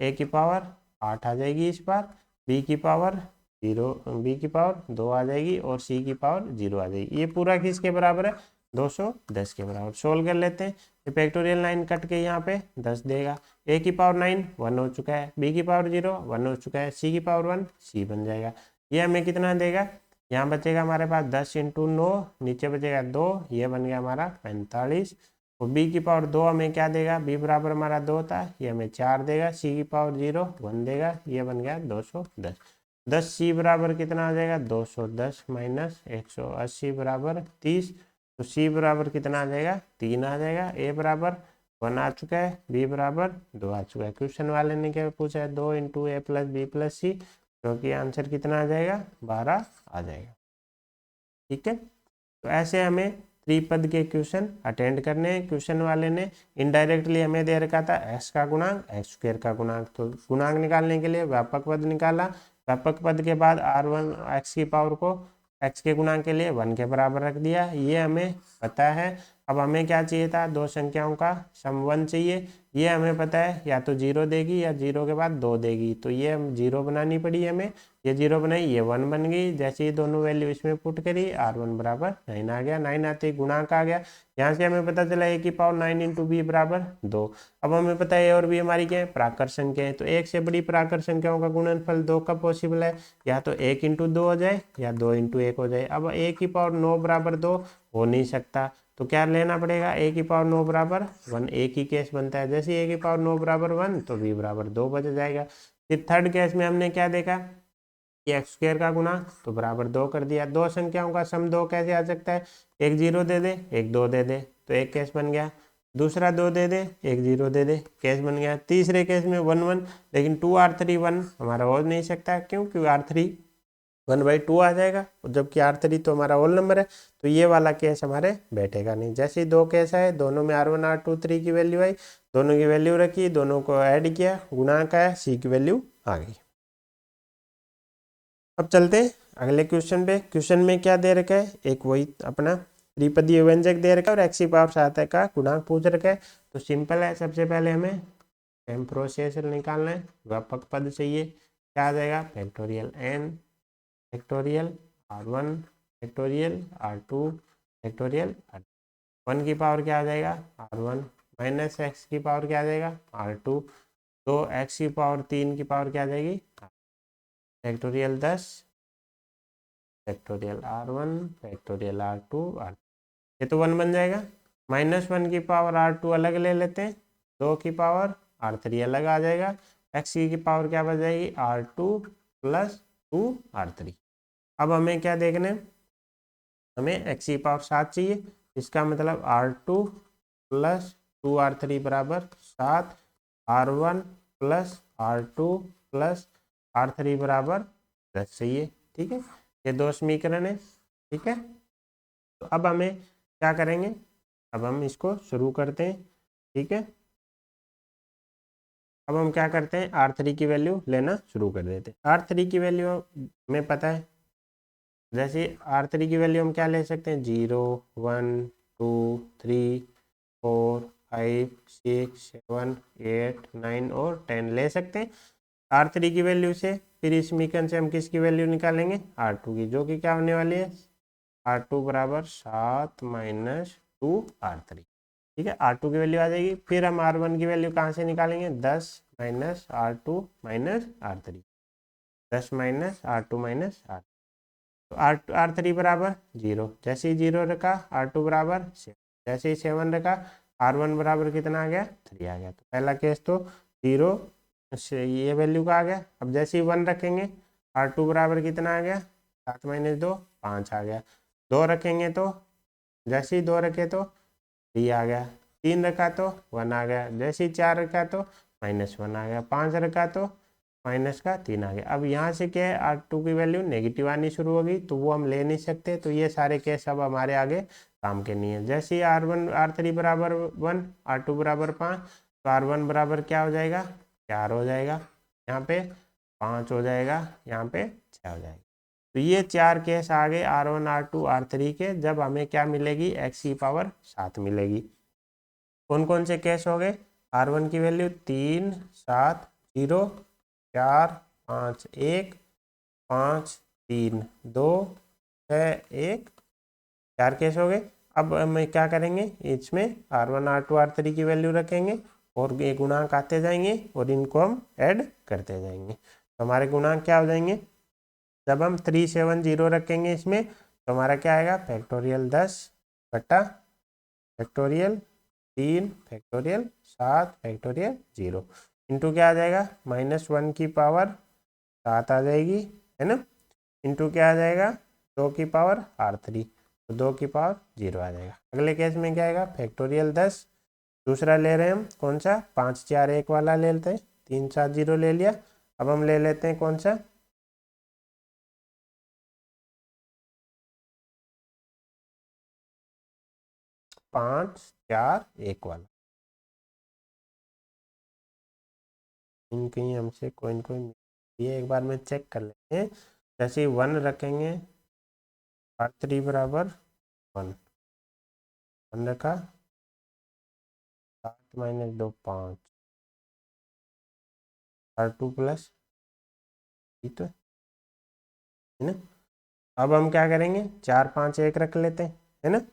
Speaker 1: A की पावर 8 आ जाएगी इस बार, B की पावर 0 B की पावर 2 आ जाएगी और C की पावर 0 आ जाएगी। ये पूरा किसके बराबर है, 210 के बराबर। सोल्व कर लेते हैं, फैक्टोरियल 9 कट के यहाँ पे 10 देगा। A की पावर 9 1 हो चुका है, B की पावर 0 1 हो चुका है, C की पावर 1 C बन जाएगा। ये हमें कितना देगा, यहाँ बचेगा हमारे पास 10 × 9, नीचे बचेगा 2, ये बन गया हमारा 45। और B की पावर 2 हमें क्या देगा, B बराबर हमारा 2 था, ये हमें 4 देगा। C की पावर 0 1 देगा, ये बन गया 210। 10 C बराबर कितना आ जाएगा, 210 माइनस 180 बराबर 30, तो C बराबर कितना आ जाएगा, 3 आ जाएगा। A बराबर 1 आ चुका है, B बराबर 2 आ चुका है। क्वेश्चन वाले ने क्या पूछा है, 2 × A + B + C, क्योंकि आंसर कितना आ जाएगा, 12 आ जाएगा। ठीक है, तो ऐसे हमें त्रिपद के क्वेश्चन अटेंड करने हैं। क्वेश्चन वाले ने इनडायरेक्टली हमें दे रखा था x का गुणांक एक्स स्क्वायर का गुणांक, तो गुणांक निकालने के लिए व्यापक पद निकाला। व्यापक पद के बाद R1 x की पावर को x के गुणांक के लिए 1 के बराबर रख दिया, ये हमें पता है। अब हमें क्या चाहिए था, दो संख्याओं का सम 1 चाहिए, ये हमें पता है या तो 0 देगी या 0 के बाद 2 देगी, तो ये 0 बनानी पड़ी हमें, ये 0 बनाई, ये 1 बन गई। जैसे ही दोनों वैल्यू इसमें पुट करी, R1 बराबर 9 आ गया, 9 आते ही गुणांक आ गया। यहाँ से हमें पता चला A की पावर 9 × B बराबर 2। अब हमें पता है A और B हमारी क्या है, प्राकृत संख्या है, तो एक से बड़ी प्राकृत संख्याओं का गुणनफल 2 कब पॉसिबल है, या तो 1 × 2 हो जाए या 2 × 1 हो जाए। अब A की पावर 9 बराबर 2 हो नहीं सकता, तो क्या लेना पड़ेगा, A की पावर 9 बराबर 1, एक ही केस बनता है। जैसे A की पावर 9 बराबर 1 तो B बराबर 2 बच जाएगा। फिर थर्ड केस में हमने क्या देखा कि एक्स स्क्वायर का गुणा तो बराबर 2 कर दिया। दो संख्याओं का सम 2 कैसे आ सकता है, एक 0 दे दे एक 2 दे दे, तो एक केस बन गया। दूसरा 2 दे दे एक 0 दे दे, केस बन गया। तीसरे केस में 1 1, लेकिन 2R3 1 हमारा हो नहीं सकता, क्यों, क्योंकि R3 1/2 आ जाएगा, जबकि R3 तो हमारा होल नंबर है, तो ये वाला केस हमारे बैठेगा नहीं। जैसे ही दो केस आए, दोनों में R1 R2 3 की वैल्यू आई, दोनों की वैल्यू रखी, दोनों को ऐड किया, गुणांक आया, C की वैल्यू आ गई। अब चलते हैं अगले क्वेश्चन पे। क्वेश्चन में क्या दे रखा है, एक वही अपना त्रिपदीय व्यंजक दे रखा है और एक्स की पावर 7 का गुणांक पूछ रखा है। तो सिंपल है, सबसे पहले हमें टाइम प्रोसेसर निकालना है, व्यापक पद चाहिए। क्या आ जाएगा, factorial n factorial r1 factorial r2 factorial r2। 1 की पावर क्या आ जाएगा, r1 माइनस एक्स की पावर क्या आ जाएगा, r2। तो एक्स की पावर 3 की पावर क्या आ जाएगी, factorial 10 factorial r1 factorial r2 r। ये तो 1 बन जाएगा। -1 की पावर r2 अलग ले लेते हैं, 2 की पावर r3 अलग आ जाएगा। एक्स की पावर क्या बच जाएगी, r2 प्लस 2r3। अब हमें क्या देखना है, हमें एक्स की पावर 7 चाहिए। इसका मतलब r2 प्लस 2r3 बराबर 7, r1 plus r2 plus r3 बराबर 10 चाहिए। ठीक है, ये दो समीकरण है। ठीक है, तो अब हमें क्या करेंगे, अब हम इसको शुरू करते हैं। ठीक है, अब हम क्या करते हैं, R3 की वैल्यू लेना शुरू कर देते हैं। R3 की वैल्यू हमें पता है, जैसे R3 की वैल्यू हम क्या ले सकते हैं, 0 1 2 3 4 5 6 7 8 9 और 10 ले सकते हैं R3 की वैल्यू से। फिर इस समीकरण से हम किसकी वैल्यू निकालेंगे, R2 की, जो कि क्या होने वाली है, R2 बराबर 7 माइनस 2r3। ठीक है, R2 की वैल्यू आ जाएगी। फिर हम R1 की वैल्यू कहाँ से निकालेंगे, 10 minus R2 minus R3, 10 minus R2 minus R। तो R3 बराबर 0, जैसे ही 0 रखा R2 बराबर 7, जैसे ही 7 रखा R1 बराबर कितना आ गया, 3 आ गया। तो पहला केस तो 0 से ये वैल्यू का आ गया। अब जैसे ही 1 रखेंगे R2 बराबर कितना आ गया, 7 माइनस 2 5 आ गया। 2 रखेंगे तो जैसे ही 2 रखे तो 3 आ गया, 3 रखा तो 1 आ गया, जैसे ही 4 रखा तो -1 आ गया, 5 रखा तो -3 आ गया। अब यहाँ से क्या है, R2 की वैल्यू नेगेटिव आनी शुरू होगी, तो वो हम ले नहीं सकते। तो ये सारे केस अब हमारे आगे काम के नहीं है। जैसे ही R3 बराबर 1 R2 बराबर 5, तो R1 बराबर क्या हो जाएगा, 4 हो जाएगा, यहाँ पे 5 हो जाएगा, यहाँ पे 6 हो जाएगा। तो ये 4 केस आ गए R1 R2 R3 के, जब हमें क्या मिलेगी, एक्स की पावर 7 मिलेगी। कौन कौन से केस हो गए, R1 की वैल्यू 3 7 0 4 5 1 5 3 2 6 1, 4 केस हो गए। अब हम क्या करेंगे, इसमें R1 R2 R3 की वैल्यू रखेंगे और ये गुणांक आते जाएंगे और इनको हम ऐड करते जाएंगे। तो हमारे गुणांक क्या हो जाएंगे, जब हम 370 रखेंगे इसमें, तो हमारा क्या आएगा, फैक्टोरियल 10 बटा फैक्टोरियल 3 फैक्टोरियल 7 फैक्टोरियल 0 इंटू क्या आ जाएगा, -1 की पावर 7 आ जाएगी, है ना, इंटू क्या आ जाएगा, 2 की पावर R3, तो 2 की पावर 0 आ जाएगा। अगले केस में क्या आएगा, फैक्टोरियल 10, दूसरा ले रहे हैं हम कौन सा, 5 4 1 वाला ले लेते हैं, 3 7 0 ले लिया। अब हम ले लेते हैं कौन सा, 5 4 1 वाला। कहीं हमसे कोई न कोई, ये एक बार में चेक कर लेते हैं। जैसे 1 रखेंगे R3 बराबर 1, 1 रखा, 7 माइनस 2 5, R2 प्लस, ठीक तो है ना। अब हम क्या करेंगे, 4 5 1 रख लेते हैं, है ना।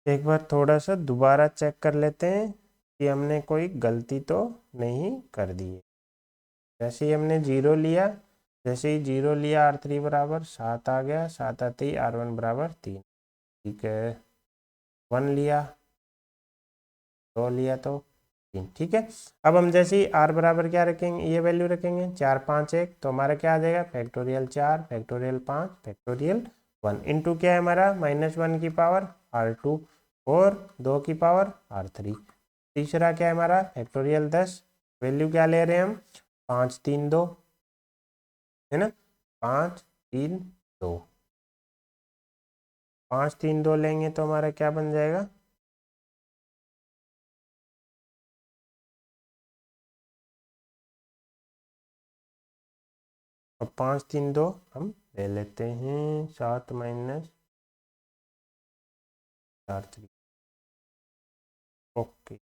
Speaker 1: एक बार थोड़ा सा दोबारा चेक कर लेते हैं कि हमने कोई गलती तो नहीं कर दी है। जैसे ही हमने 0 लिया, जैसे ही 0 लिया R3 बराबर 7 आ गया, 7 आते ही R1 बराबर 3, ठीक है। 1 लिया, 2 लिया तो 3, ठीक है। अब हम जैसे ही R बराबर क्या रखेंगे, ये वैल्यू रखेंगे 4 5 1, तो हमारा क्या आ जाएगा, फैक्टोरियल 4 फैक्टोरियल 5 फैक्टोरियल 1 इंटू क्या है हमारा, -1 की पावर R2 और 2 की पावर R3। तीसरा क्या है हमारा, फैक्टोरियल 10, वैल्यू क्या ले रहे हैं हम, 5 3 2, है ना, 5 3 2, 5 3 2 लेंगे तो हमारा क्या बन जाएगा, और 5 3 2 हम ले लेते हैं, 7 - 4 3। ओके,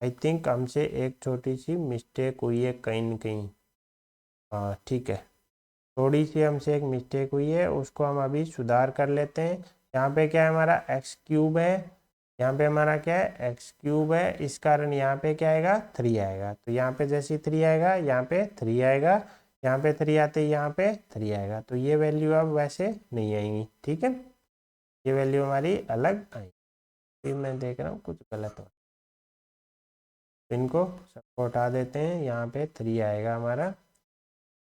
Speaker 1: आई थिंक हमसे एक छोटी सी मिस्टेक हुई है कहीं न कहीं। हाँ ठीक है, थोड़ी सी हमसे एक मिस्टेक हुई है, उसको हम अभी सुधार कर लेते हैं। यहाँ पे क्या है, हमारा एक्स क्यूब है, यहाँ पे हमारा क्या है, एक्स क्यूब है, इस कारण यहाँ पे क्या आएगा, 3 आएगा। तो यहाँ पे जैसे 3 आएगा, यहाँ पे 3 आएगा, यहाँ पे 3 आते ही यहाँ पे 3 आएगा। तो ये वैल्यू अब वैसे नहीं आएंगी, ठीक है, ये वैल्यू हमारी अलग आई। फिर मैं देख रहा हूँ कुछ गलत हो, इनको सबको हटा देते हैं, यहाँ पे 3 आएगा हमारा।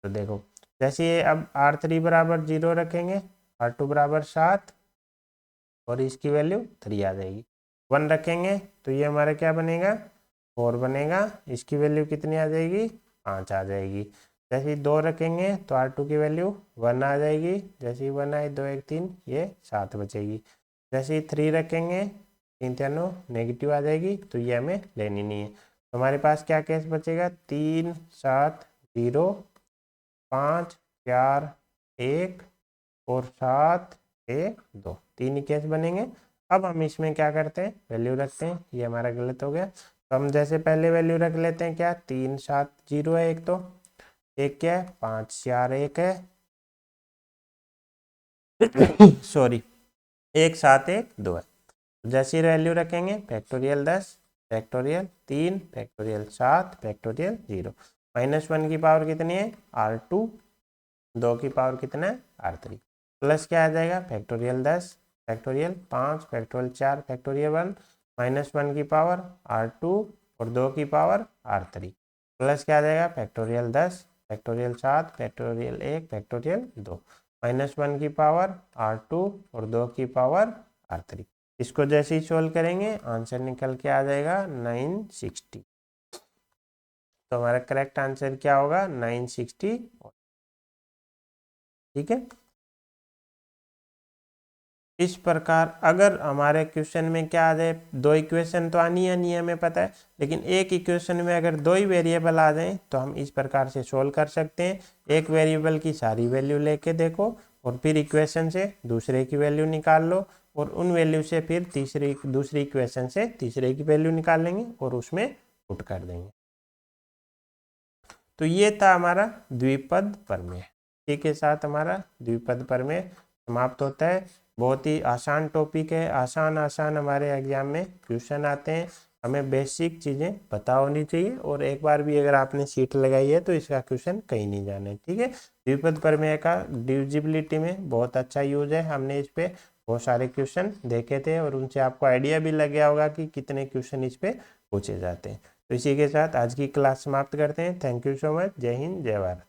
Speaker 1: तो देखो जैसे ये अब R3 बराबर 0 रखेंगे, R2 बराबर 7 और इसकी वैल्यू 3 आ जाएगी। 1 रखेंगे तो ये हमारा क्या बनेगा, 4 बनेगा, इसकी वैल्यू कितनी आ जाएगी, 5 आ जाएगी। जैसे 2 रखेंगे तो R2 की वैल्यू 1 आ जाएगी, जैसे ही 1 आए 2 1 3 ये 7 बचेगी। जैसे ही 3 रखेंगे, 3 तीनों नेगेटिव आ जाएगी, तो ये हमें लेनी नहीं है। तो हमारे पास क्या केस बचेगा, 3 7 0 5 4 1 और 7 1 2, 3 ही केस बनेंगे। अब हम इसमें क्या करते हैं, वैल्यू रखते हैं, ये हमारा गलत हो गया। तो हम जैसे पहले वैल्यू रख लेते हैं, क्या 3 7 0 है एक, तो एक क्या है 5 4 1 है सॉरी 1 7 1 2 है। जैसी वैल्यू रखेंगे, फैक्टोरियल 10 फैक्टोरियल 3 फैक्टोरियल 7 फैक्टोरियल 0, -1 की पावर कितनी है, R2, 2 की पावर कितना है, R3, प्लस क्या आ जाएगा, फैक्टोरियल 10 फैक्टोरियल 5 फैक्टोरियल 4 फैक्टोरियल 1, -1 की पावर R2 और 2 की पावर R3, प्लस क्या आ जाएगा, फैक्टोरियल 10 फैक्टोरियल 7 फैक्टोरियल 1 फैक्टोरियल 2, -1 की पावर R2 और 2 की पावर R3। इसको जैसे ही सोल्व करेंगे आंसर निकल के आ जाएगा 960। तो हमारा करेक्ट आंसर क्या होगा, 960, ठीक है। इस प्रकार अगर हमारे क्वेश्चन में क्या आ जाए, 2 इक्वेशन तो आनी है हमें पता है, लेकिन एक इक्वेशन में अगर 2 ही वेरिएबल आ जाएं तो हम इस प्रकार से सोल्व कर सकते हैं। एक वेरिएबल की सारी वैल्यू लेके देखो और फिर इक्वेशन से दूसरे की वैल्यू निकाल लो और उन वैल्यू से फिर दूसरी इक्वेशन से तीसरे की वैल्यू निकाल लेंगे और उसमें पुट कर देंगे। तो ये था हमारा द्विपद प्रमेय। इसी के साथ हमारा द्विपद प्रमेय समाप्त होता है। बहुत ही आसान टॉपिक है, आसान हमारे एग्जाम में क्वेश्चन आते हैं, हमें बेसिक चीज़ें पता होनी चाहिए और एक बार भी अगर आपने सीट लगाई है तो इसका क्वेश्चन कहीं नहीं जाना है, ठीक है। द्विपद प्रमेय का डिविजिबिलिटी में बहुत अच्छा यूज है, हमने इस पे बहुत सारे क्वेश्चन देखे थे और उनसे आपको आइडिया भी लग गया होगा कि कितने क्वेश्चन इस पे पूछे जाते हैं। तो इसी के साथ आज की क्लास समाप्त करते हैं। Thank you so much. जय हिंद, जय भारत।